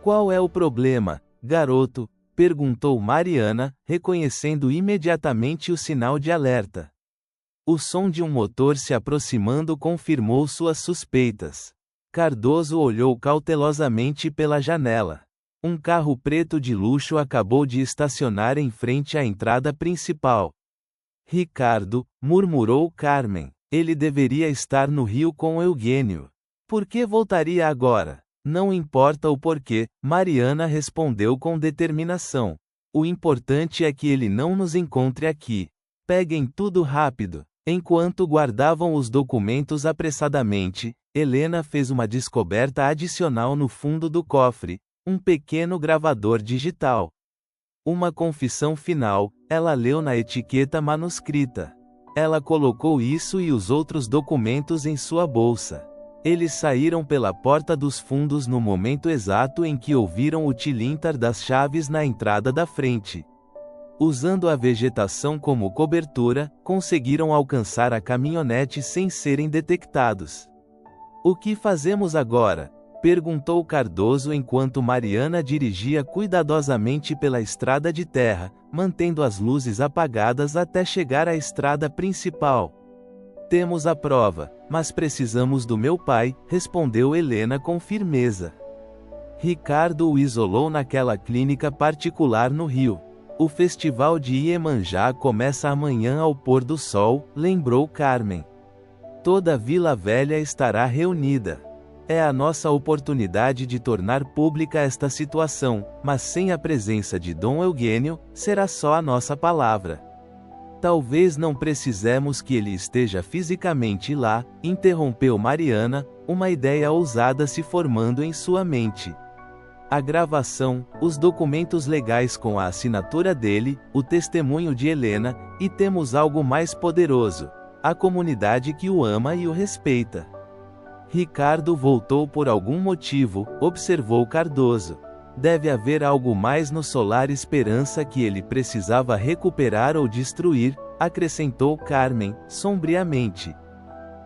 Qual é o problema, garoto? Perguntou Mariana, reconhecendo imediatamente o sinal de alerta. O som de um motor se aproximando confirmou suas suspeitas. Cardoso olhou cautelosamente pela janela. Um carro preto de luxo acabou de estacionar em frente à entrada principal. Ricardo, murmurou Carmen. Ele deveria estar no Rio com Eugênio. Por que voltaria agora? Não importa o porquê, Mariana respondeu com determinação. O importante é que ele não nos encontre aqui. Peguem tudo rápido. Enquanto guardavam os documentos apressadamente, Helena fez uma descoberta adicional no fundo do cofre, um pequeno gravador digital. Uma confissão final, ela leu na etiqueta manuscrita. Ela colocou isso e os outros documentos em sua bolsa. Eles saíram pela porta dos fundos no momento exato em que ouviram o tilintar das chaves na entrada da frente. Usando a vegetação como cobertura, conseguiram alcançar a caminhonete sem serem detectados. O que fazemos agora? Perguntou Cardoso enquanto Mariana dirigia cuidadosamente pela estrada de terra, mantendo as luzes apagadas até chegar à estrada principal. Temos a prova, mas precisamos do meu pai, respondeu Helena com firmeza. Ricardo o isolou naquela clínica particular no Rio. O festival de Iemanjá começa amanhã ao pôr do sol, lembrou Carmen. Toda Vila Velha estará reunida. É a nossa oportunidade de tornar pública esta situação, mas sem a presença de Dom Eugênio, será só a nossa palavra. Talvez não precisemos que ele esteja fisicamente lá, interrompeu Mariana, uma ideia ousada se formando em sua mente. A gravação, os documentos legais com a assinatura dele, o testemunho de Helena, e temos algo mais poderoso: a comunidade que o ama e o respeita. Ricardo voltou por algum motivo, observou Cardoso. Deve haver algo mais no Solar Esperança que ele precisava recuperar ou destruir, acrescentou Carmen, sombriamente.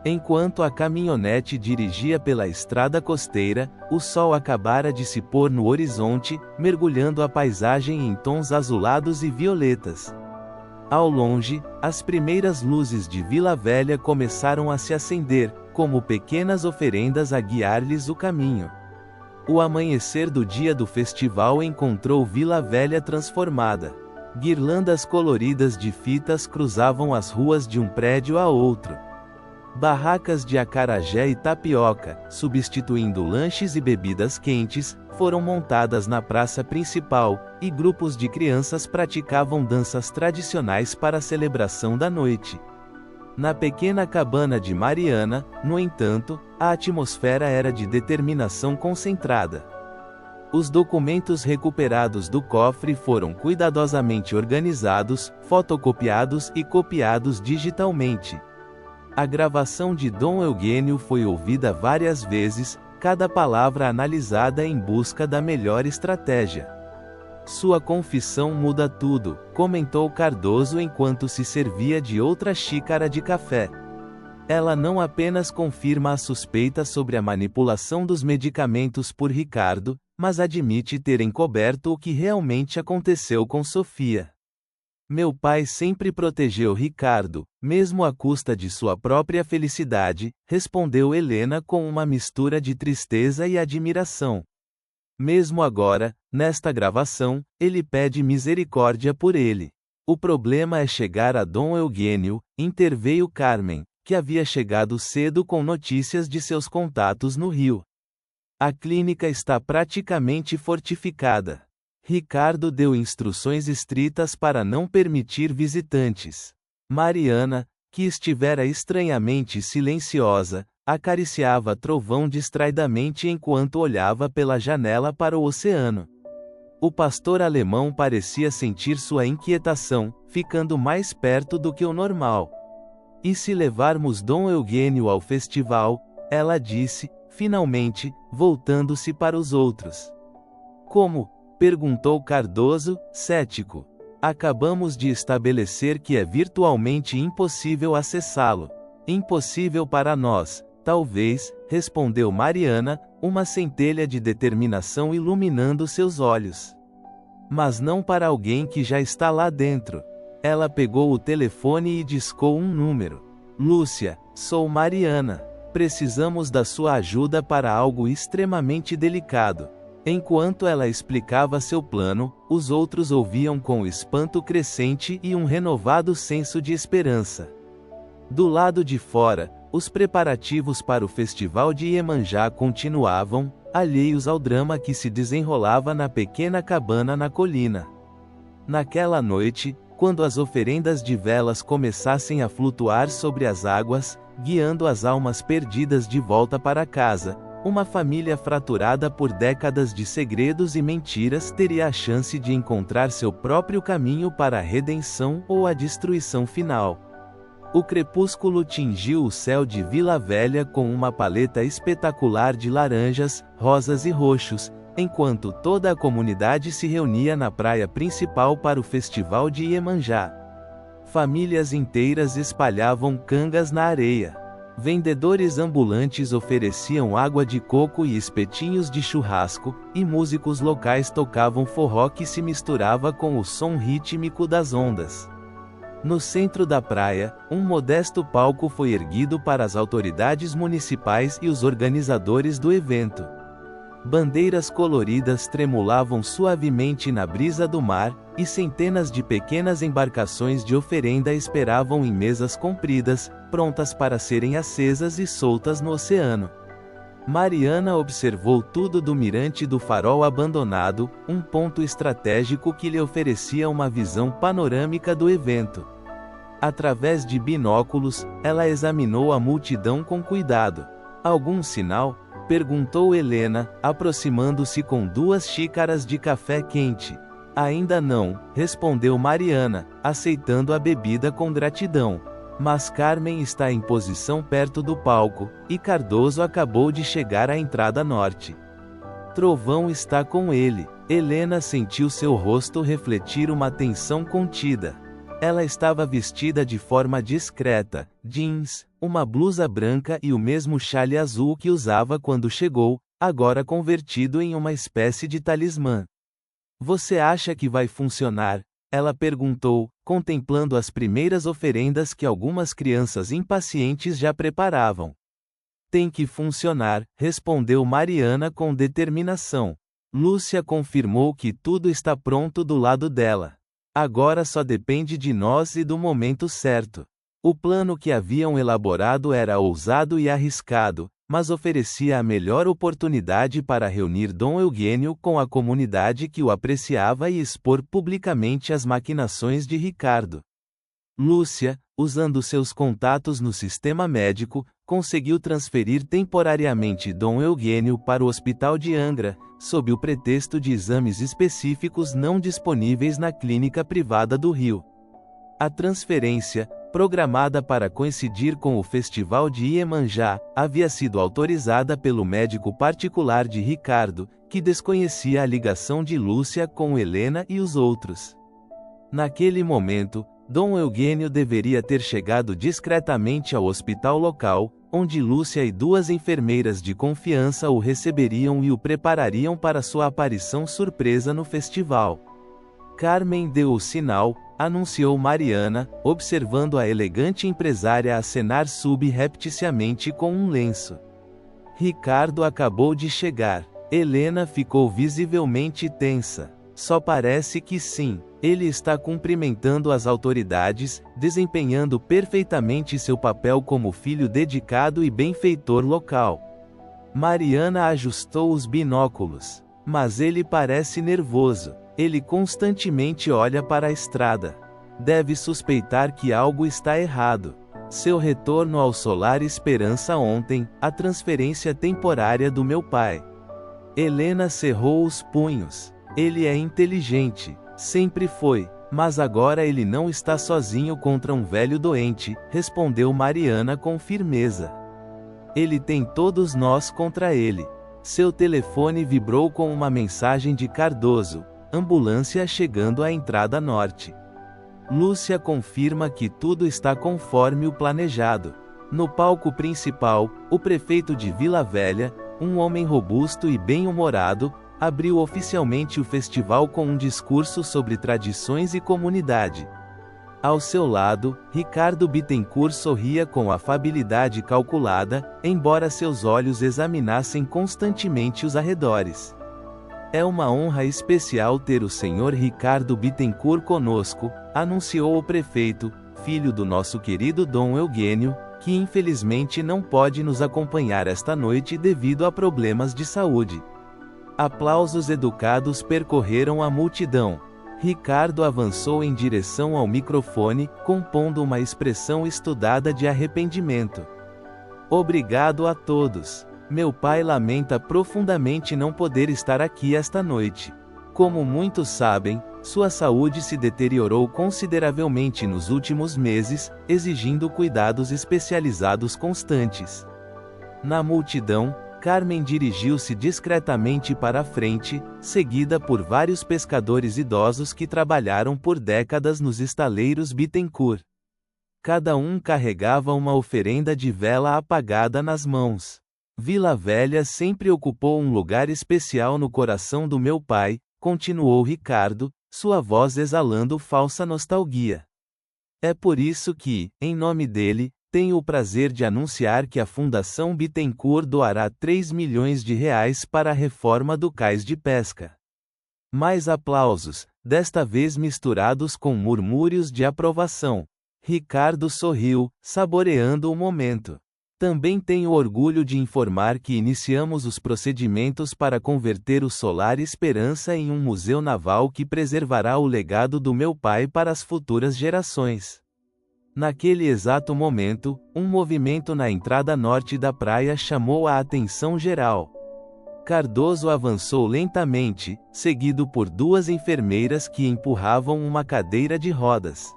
Enquanto a caminhonete dirigia pela estrada costeira, o sol acabara de se pôr no horizonte, mergulhando a paisagem em tons azulados e violetas. Ao longe, as primeiras luzes de Vila Velha começaram a se acender, como pequenas oferendas a guiar-lhes o caminho. O amanhecer do dia do festival encontrou Vila Velha transformada. Guirlandas coloridas de fitas cruzavam as ruas de um prédio a outro. Barracas de acarajé e tapioca, substituindo lanches e bebidas quentes, foram montadas na praça principal, e grupos de crianças praticavam danças tradicionais para a celebração da noite. Na pequena cabana de Mariana, no entanto, a atmosfera era de determinação concentrada. Os documentos recuperados do cofre foram cuidadosamente organizados, fotocopiados e copiados digitalmente. A gravação de Dom Eugênio foi ouvida várias vezes, cada palavra analisada em busca da melhor estratégia. Sua confissão muda tudo, comentou Cardoso enquanto se servia de outra xícara de café. Ela não apenas confirma a suspeita sobre a manipulação dos medicamentos por Ricardo, mas admite ter encoberto o que realmente aconteceu com Sofia. Meu pai sempre protegeu Ricardo, mesmo à custa de sua própria felicidade, respondeu Helena com uma mistura de tristeza e admiração. Mesmo agora, nesta gravação, ele pede misericórdia por ele. O problema é chegar a Dom Eugênio, interveio Carmen, que havia chegado cedo com notícias de seus contatos no Rio. A clínica está praticamente fortificada. Ricardo deu instruções estritas para não permitir visitantes. Mariana, que estivera estranhamente silenciosa, acariciava Trovão distraidamente enquanto olhava pela janela para o oceano. O pastor alemão parecia sentir sua inquietação, ficando mais perto do que o normal. E se levarmos Dom Eugênio ao festival? Ela disse, finalmente, voltando-se para os outros. Como? Perguntou Cardoso, cético. Acabamos de estabelecer que é virtualmente impossível acessá-lo. Impossível para nós, talvez, respondeu Mariana, uma centelha de determinação iluminando seus olhos. Mas não para alguém que já está lá dentro. Ela pegou o telefone e discou um número. Lúcia, sou Mariana. Precisamos da sua ajuda para algo extremamente delicado. Enquanto ela explicava seu plano, os outros ouviam com espanto crescente e um renovado senso de esperança. Do lado de fora, os preparativos para o festival de Iemanjá continuavam, alheios ao drama que se desenrolava na pequena cabana na colina. Naquela noite, quando as oferendas de velas começassem a flutuar sobre as águas, guiando as almas perdidas de volta para casa, uma família fraturada por décadas de segredos e mentiras teria a chance de encontrar seu próprio caminho para a redenção ou a destruição final. O crepúsculo tingiu o céu de Vila Velha com uma paleta espetacular de laranjas, rosas e roxos, enquanto toda a comunidade se reunia na praia principal para o festival de Iemanjá. Famílias inteiras espalhavam cangas na areia. Vendedores ambulantes ofereciam água de coco e espetinhos de churrasco, e músicos locais tocavam forró que se misturava com o som rítmico das ondas. No centro da praia, um modesto palco foi erguido para as autoridades municipais e os organizadores do evento. Bandeiras coloridas tremulavam suavemente na brisa do mar, e centenas de pequenas embarcações de oferenda esperavam em mesas compridas, prontas para serem acesas e soltas no oceano. Mariana observou tudo do mirante do farol abandonado, um ponto estratégico que lhe oferecia uma visão panorâmica do evento. Através de binóculos, ela examinou a multidão com cuidado. Algum sinal? Perguntou Helena, aproximando-se com 2 xícaras de café quente. Ainda não, respondeu Mariana, aceitando a bebida com gratidão. Mas Carmen está em posição perto do palco, e Cardoso acabou de chegar à entrada norte. Trovão está com ele. Helena sentiu seu rosto refletir uma tensão contida. Ela estava vestida de forma discreta, jeans, uma blusa branca e o mesmo chale azul que usava quando chegou, agora convertido em uma espécie de talismã. Você acha que vai funcionar? Ela perguntou, contemplando as primeiras oferendas que algumas crianças impacientes já preparavam. Tem que funcionar, respondeu Mariana com determinação. Lúcia confirmou que tudo está pronto do lado dela. Agora só depende de nós e do momento certo. O plano que haviam elaborado era ousado e arriscado, mas oferecia a melhor oportunidade para reunir Dom Eugênio com a comunidade que o apreciava e expor publicamente as maquinações de Ricardo. Lúcia, usando seus contatos no sistema médico, conseguiu transferir temporariamente Dom Eugênio para o hospital de Angra, sob o pretexto de exames específicos não disponíveis na clínica privada do Rio. A transferência, programada para coincidir com o festival de Iemanjá, havia sido autorizada pelo médico particular de Ricardo, que desconhecia a ligação de Lúcia com Helena e os outros. Naquele momento, Dom Eugênio deveria ter chegado discretamente ao hospital local, onde Lúcia e 2 enfermeiras de confiança o receberiam e o preparariam para sua aparição surpresa no festival. Carmen deu o sinal, anunciou Mariana, observando a elegante empresária acenar subrepticiamente com um lenço. Ricardo acabou de chegar. Helena ficou visivelmente tensa. Só parece que sim. Ele está cumprimentando as autoridades, desempenhando perfeitamente seu papel como filho dedicado e benfeitor local. Mariana ajustou os binóculos. Mas ele parece nervoso. Ele constantemente olha para a estrada. Deve suspeitar que algo está errado. Seu retorno ao Solar Esperança ontem, a transferência temporária do meu pai. Helena cerrou os punhos. Ele é inteligente. Sempre foi, mas agora ele não está sozinho contra um velho doente, respondeu Mariana com firmeza. Ele tem todos nós contra ele. Seu telefone vibrou com uma mensagem de Cardoso. Ambulância chegando à entrada norte. Lúcia confirma que tudo está conforme o planejado. No palco principal, o prefeito de Vila Velha, um homem robusto e bem-humorado, abriu oficialmente o festival com um discurso sobre tradições e comunidade. Ao seu lado, Ricardo Bittencourt sorria com afabilidade calculada, embora seus olhos examinassem constantemente os arredores. É uma honra especial ter o senhor Ricardo Bittencourt conosco, anunciou o prefeito, filho do nosso querido Dom Eugênio, que infelizmente não pode nos acompanhar esta noite devido a problemas de saúde. Aplausos educados percorreram a multidão. Ricardo avançou em direção ao microfone, compondo uma expressão estudada de arrependimento. Obrigado a todos. Meu pai lamenta profundamente não poder estar aqui esta noite. Como muitos sabem, sua saúde se deteriorou consideravelmente nos últimos meses, exigindo cuidados especializados constantes. Na multidão, Carmen dirigiu-se discretamente para a frente, seguida por vários pescadores idosos que trabalharam por décadas nos estaleiros Bittencourt. Cada um carregava uma oferenda de vela apagada nas mãos. Vila Velha sempre ocupou um lugar especial no coração do meu pai, continuou Ricardo, sua voz exalando falsa nostalgia. É por isso que, em nome dele, tenho o prazer de anunciar que a Fundação Bittencourt doará 3 milhões de reais para a reforma do cais de pesca. Mais aplausos, desta vez misturados com murmúrios de aprovação. Ricardo sorriu, saboreando o momento. Também tenho orgulho de informar que iniciamos os procedimentos para converter o Solar Esperança em um museu naval que preservará o legado do meu pai para as futuras gerações. Naquele exato momento, um movimento na entrada norte da praia chamou a atenção geral. Cardoso avançou lentamente, seguido por 2 enfermeiras que empurravam uma cadeira de rodas.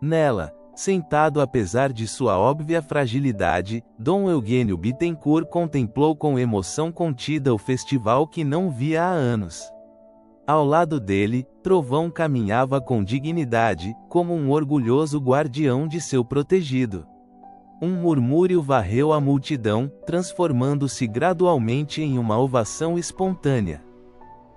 Nela, sentado apesar de sua óbvia fragilidade, Dom Eugênio Bittencourt contemplou com emoção contida o festival que não via há anos. Ao lado dele, Trovão caminhava com dignidade, como um orgulhoso guardião de seu protegido. Um murmúrio varreu a multidão, transformando-se gradualmente em uma ovação espontânea.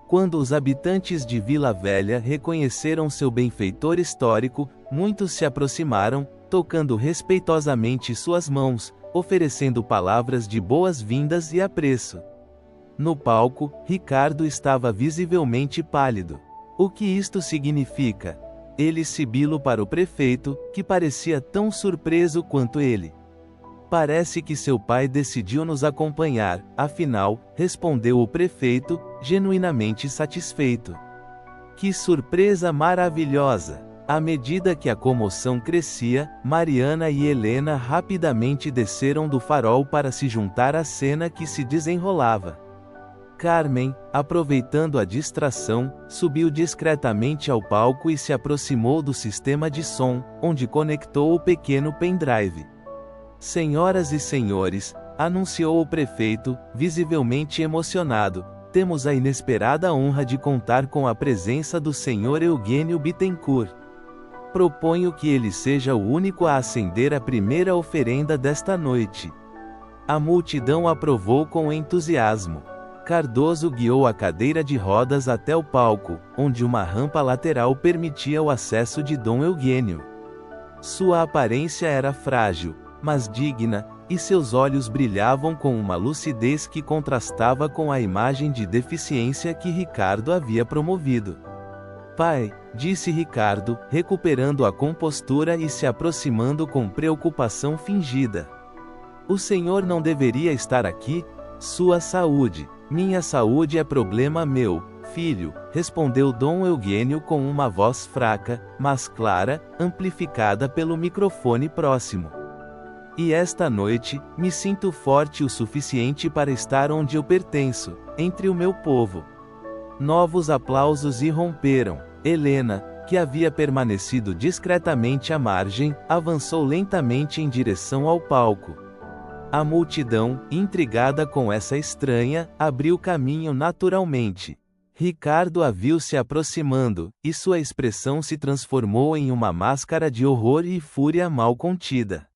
Quando os habitantes de Vila Velha reconheceram seu benfeitor histórico, muitos se aproximaram, tocando respeitosamente suas mãos, oferecendo palavras de boas-vindas e apreço. No palco, Ricardo estava visivelmente pálido. O que isto significa? Ele sibilou para o prefeito, que parecia tão surpreso quanto ele. Parece que seu pai decidiu nos acompanhar, afinal, respondeu o prefeito, genuinamente satisfeito. Que surpresa maravilhosa! À medida que a comoção crescia, Mariana e Helena rapidamente desceram do farol para se juntar à cena que se desenrolava. Carmen, aproveitando a distração, subiu discretamente ao palco e se aproximou do sistema de som, onde conectou o pequeno pendrive. Senhoras e senhores, anunciou o prefeito, visivelmente emocionado, temos a inesperada honra de contar com a presença do senhor Eugênio Bittencourt. Proponho que ele seja o único a acender a primeira oferenda desta noite. A multidão aprovou com entusiasmo. Cardoso guiou a cadeira de rodas até o palco, onde uma rampa lateral permitia o acesso de Dom Eugênio. Sua aparência era frágil, mas digna, e seus olhos brilhavam com uma lucidez que contrastava com a imagem de deficiência que Ricardo havia promovido. Pai, disse Ricardo, recuperando a compostura e se aproximando com preocupação fingida. O senhor não deveria estar aqui? Sua saúde. Minha saúde é problema meu, filho, respondeu Dom Eugênio com uma voz fraca, mas clara, amplificada pelo microfone próximo. E esta noite, me sinto forte o suficiente para estar onde eu pertenço, entre o meu povo. Novos aplausos irromperam. Helena, que havia permanecido discretamente à margem, avançou lentamente em direção ao palco. A multidão, intrigada com essa estranha, abriu caminho naturalmente. Ricardo a viu se aproximando, e sua expressão se transformou em uma máscara de horror e fúria mal contida.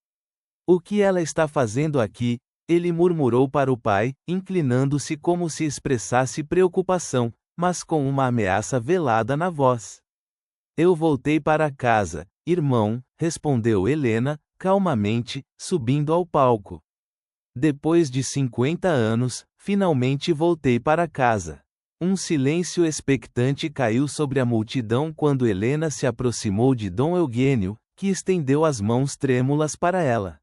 O que ela está fazendo aqui? Ele murmurou para o pai, inclinando-se como se expressasse preocupação, mas com uma ameaça velada na voz. Eu voltei para casa, irmão, respondeu Helena, calmamente, subindo ao palco. Depois de 50 anos, finalmente voltei para casa. Um silêncio expectante caiu sobre a multidão quando Helena se aproximou de Dom Eugênio, que estendeu as mãos trêmulas para ela.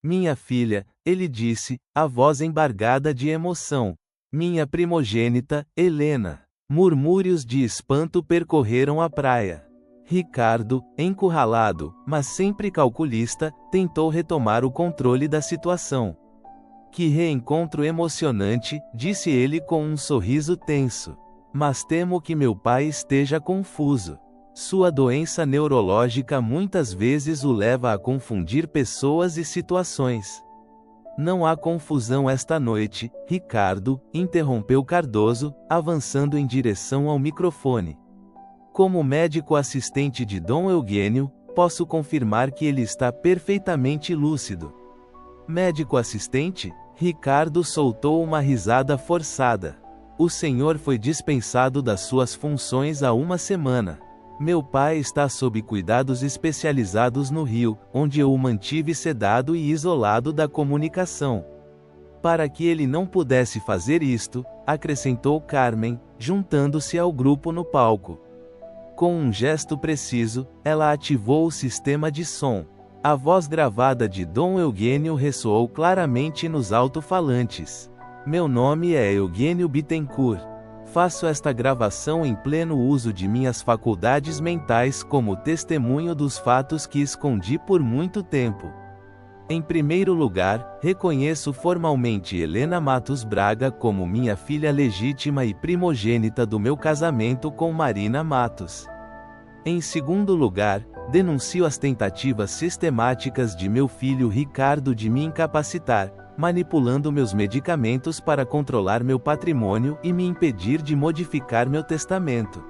Minha filha, ele disse, a voz embargada de emoção. Minha primogênita, Helena. Murmúrios de espanto percorreram a praia. Ricardo, encurralado, mas sempre calculista, tentou retomar o controle da situação. Que reencontro emocionante, disse ele com um sorriso tenso. Mas temo que meu pai esteja confuso. Sua doença neurológica muitas vezes o leva a confundir pessoas e situações. Não há confusão esta noite, Ricardo, interrompeu Cardoso, avançando em direção ao microfone. Como médico assistente de Dom Eugênio, posso confirmar que ele está perfeitamente lúcido. Médico assistente? Ricardo soltou uma risada forçada. O senhor foi dispensado das suas funções há uma semana. Meu pai está sob cuidados especializados no Rio, onde eu o mantive sedado e isolado da comunicação. Para que ele não pudesse fazer isto, acrescentou Carmen, juntando-se ao grupo no palco. Com um gesto preciso, ela ativou o sistema de som. A voz gravada de Dom Eugênio ressoou claramente nos alto-falantes. Meu nome é Eugênio Bittencourt. Faço esta gravação em pleno uso de minhas faculdades mentais como testemunho dos fatos que escondi por muito tempo. Em primeiro lugar, reconheço formalmente Helena Matos Braga como minha filha legítima e primogênita do meu casamento com Marina Matos. Em segundo lugar, denuncio as tentativas sistemáticas de meu filho Ricardo de me incapacitar, manipulando meus medicamentos para controlar meu patrimônio e me impedir de modificar meu testamento.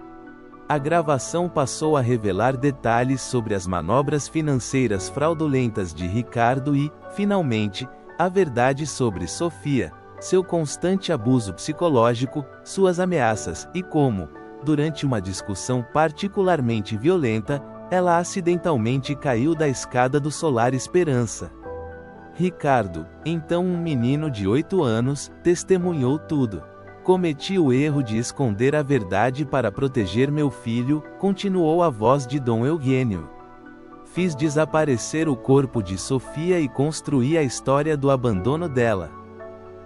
A gravação passou a revelar detalhes sobre as manobras financeiras fraudulentas de Ricardo e, finalmente, a verdade sobre Sofia, seu constante abuso psicológico, suas ameaças e como, durante uma discussão particularmente violenta, ela acidentalmente caiu da escada do Solar Esperança. Ricardo, então um menino de 8 anos, testemunhou tudo. Cometi o erro de esconder a verdade para proteger meu filho, continuou a voz de Dom Eugênio. Fiz desaparecer o corpo de Sofia e construí a história do abandono dela.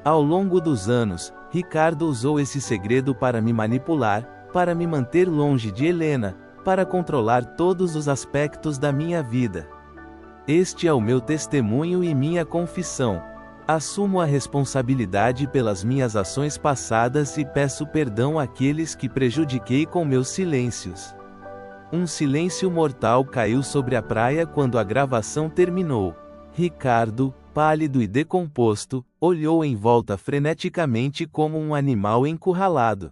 Ao longo dos anos, Ricardo usou esse segredo para me manipular, para me manter longe de Helena, para controlar todos os aspectos da minha vida. Este é o meu testemunho e minha confissão. Assumo a responsabilidade pelas minhas ações passadas e peço perdão àqueles que prejudiquei com meus silêncios. Um silêncio mortal caiu sobre a praia quando a gravação terminou. Ricardo, pálido e decomposto, olhou em volta freneticamente como um animal encurralado.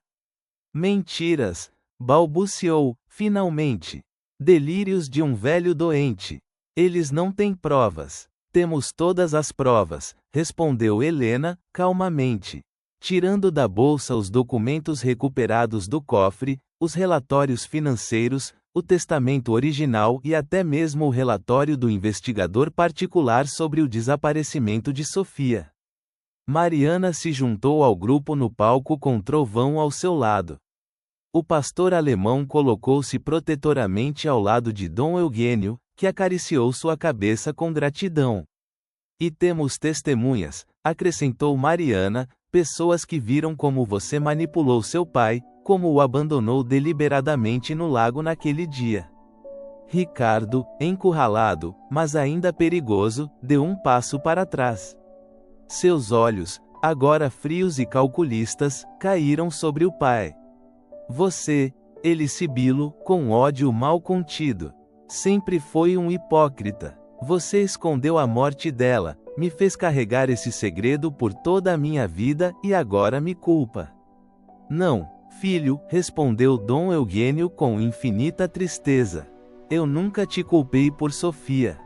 Mentiras! Balbuciou, finalmente. Delírios de um velho doente. Eles não têm provas. Temos todas as provas, respondeu Helena, calmamente. Tirando da bolsa os documentos recuperados do cofre, os relatórios financeiros, o testamento original e até mesmo o relatório do investigador particular sobre o desaparecimento de Sofia. Mariana se juntou ao grupo no palco com Trovão ao seu lado. O pastor alemão colocou-se protetoramente ao lado de Dom Eugênio, que acariciou sua cabeça com gratidão. E temos testemunhas, acrescentou Mariana, pessoas que viram como você manipulou seu pai, como o abandonou deliberadamente no lago naquele dia. Ricardo, encurralado, mas ainda perigoso, deu um passo para trás. Seus olhos, agora frios e calculistas, caíram sobre o pai. Você, ele sibilo, com ódio mal contido. Sempre foi um hipócrita. Você escondeu a morte dela, me fez carregar esse segredo por toda a minha vida e agora me culpa. Não, filho, respondeu Dom Eugênio com infinita tristeza. Eu nunca te culpei por Sofia.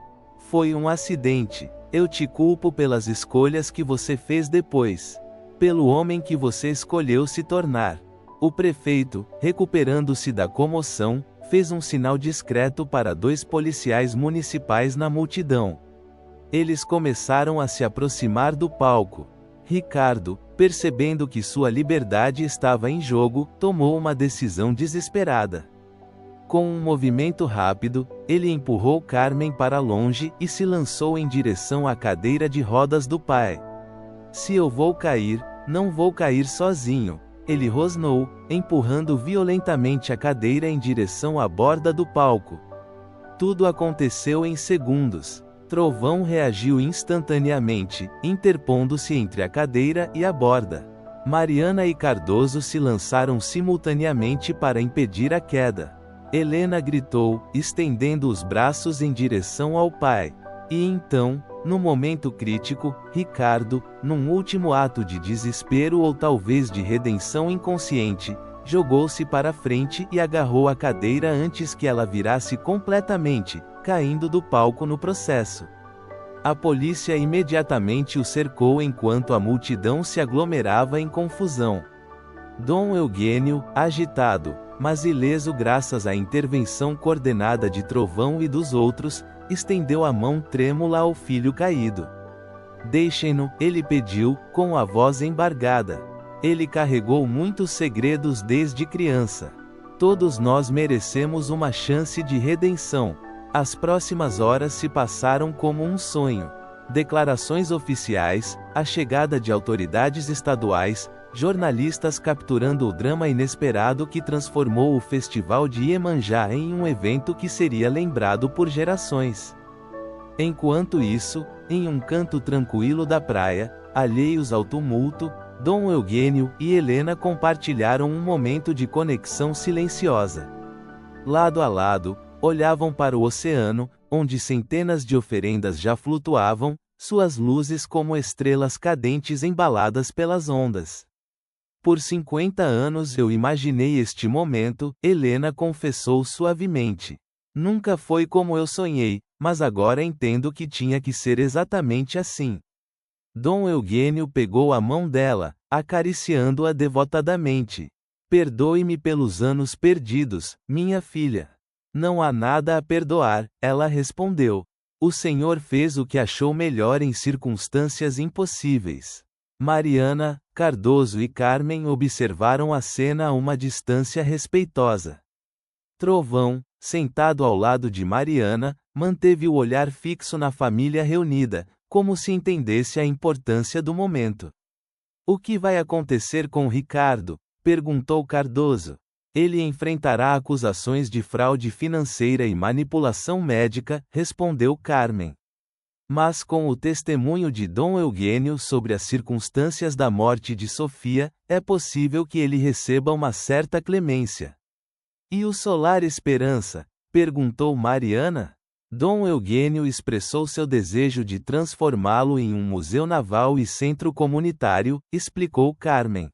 Foi um acidente. Eu te culpo pelas escolhas que você fez depois. Pelo homem que você escolheu se tornar. O prefeito, recuperando-se da comoção, fez um sinal discreto para 2 policiais municipais na multidão. Eles começaram a se aproximar do palco. Ricardo, percebendo que sua liberdade estava em jogo, tomou uma decisão desesperada. Com um movimento rápido, ele empurrou Carmen para longe e se lançou em direção à cadeira de rodas do pai. Se eu vou cair, não vou cair sozinho, ele rosnou, empurrando violentamente a cadeira em direção à borda do palco. Tudo aconteceu em segundos. Trovão reagiu instantaneamente, interpondo-se entre a cadeira e a borda. Mariana e Cardoso se lançaram simultaneamente para impedir a queda. Helena gritou, estendendo os braços em direção ao pai. E então, no momento crítico, Ricardo, num último ato de desespero ou talvez de redenção inconsciente, jogou-se para frente e agarrou a cadeira antes que ela virasse completamente, caindo do palco no processo. A polícia imediatamente o cercou enquanto a multidão se aglomerava em confusão. Dom Eugênio, agitado, mas ileso graças à intervenção coordenada de Trovão e dos outros, estendeu a mão trêmula ao filho caído. Deixem-no, ele pediu, com a voz embargada. Ele carregou muitos segredos desde criança. Todos nós merecemos uma chance de redenção. As próximas horas se passaram como um sonho. Declarações oficiais, a chegada de autoridades estaduais, jornalistas capturando o drama inesperado que transformou o Festival de Iemanjá em um evento que seria lembrado por gerações. Enquanto isso, em um canto tranquilo da praia, alheios ao tumulto, Dom Eugênio e Helena compartilharam um momento de conexão silenciosa. Lado a lado, olhavam para o oceano, onde centenas de oferendas já flutuavam, suas luzes como estrelas cadentes embaladas pelas ondas. Por 50 anos eu imaginei este momento, Helena confessou suavemente. Nunca foi como eu sonhei, mas agora entendo que tinha que ser exatamente assim. Dom Eugênio pegou a mão dela, acariciando-a devotadamente. Perdoe-me pelos anos perdidos, minha filha. Não há nada a perdoar, ela respondeu. O Senhor fez o que achou melhor em circunstâncias impossíveis. Mariana, Cardoso e Carmen observaram a cena a uma distância respeitosa. Trovão, sentado ao lado de Mariana, manteve o olhar fixo na família reunida, como se entendesse a importância do momento. O que vai acontecer com Ricardo? Perguntou Cardoso. Ele enfrentará acusações de fraude financeira e manipulação médica, respondeu Carmen. Mas com o testemunho de Dom Eugênio sobre as circunstâncias da morte de Sofia, é possível que ele receba uma certa clemência. E o Solar Esperança? Perguntou Mariana. Dom Eugênio expressou seu desejo de transformá-lo em um museu naval e centro comunitário, explicou Carmen.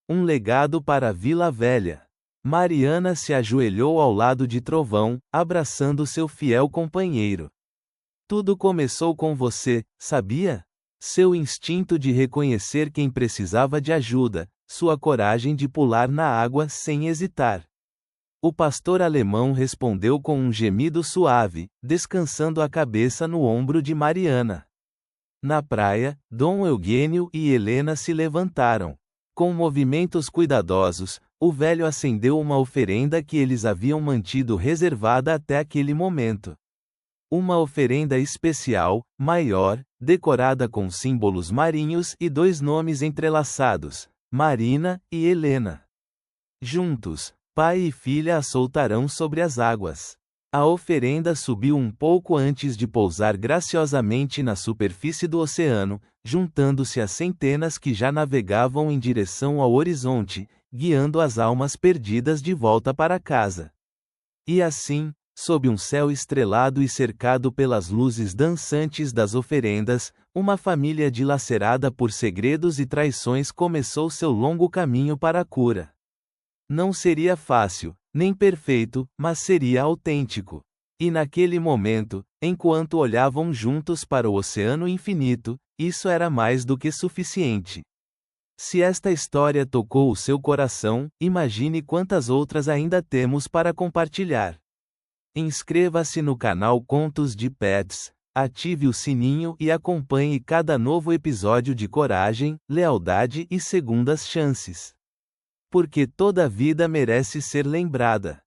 Um legado para Vila Velha. Mariana se ajoelhou ao lado de Trovão, abraçando seu fiel companheiro. Tudo começou com você, sabia? Seu instinto de reconhecer quem precisava de ajuda, sua coragem de pular na água sem hesitar. O pastor alemão respondeu com um gemido suave, descansando a cabeça no ombro de Mariana. Na praia, Dom Eugênio e Helena se levantaram. Com movimentos cuidadosos, o velho acendeu uma oferenda que eles haviam mantido reservada até aquele momento. Uma oferenda especial, maior, decorada com símbolos marinhos e 2 nomes entrelaçados, Marina e Helena. Juntos, pai e filha a soltarão sobre as águas. A oferenda subiu um pouco antes de pousar graciosamente na superfície do oceano, juntando-se a centenas que já navegavam em direção ao horizonte, guiando as almas perdidas de volta para casa. E assim, sob um céu estrelado e cercado pelas luzes dançantes das oferendas, uma família dilacerada por segredos e traições começou seu longo caminho para a cura. Não seria fácil, nem perfeito, mas seria autêntico. E naquele momento, enquanto olhavam juntos para o oceano infinito, isso era mais do que suficiente. Se esta história tocou o seu coração, imagine quantas outras ainda temos para compartilhar. Inscreva-se no canal Contos de Pets, ative o sininho e acompanhe cada novo episódio de coragem, lealdade e segundas chances. Porque toda vida merece ser lembrada.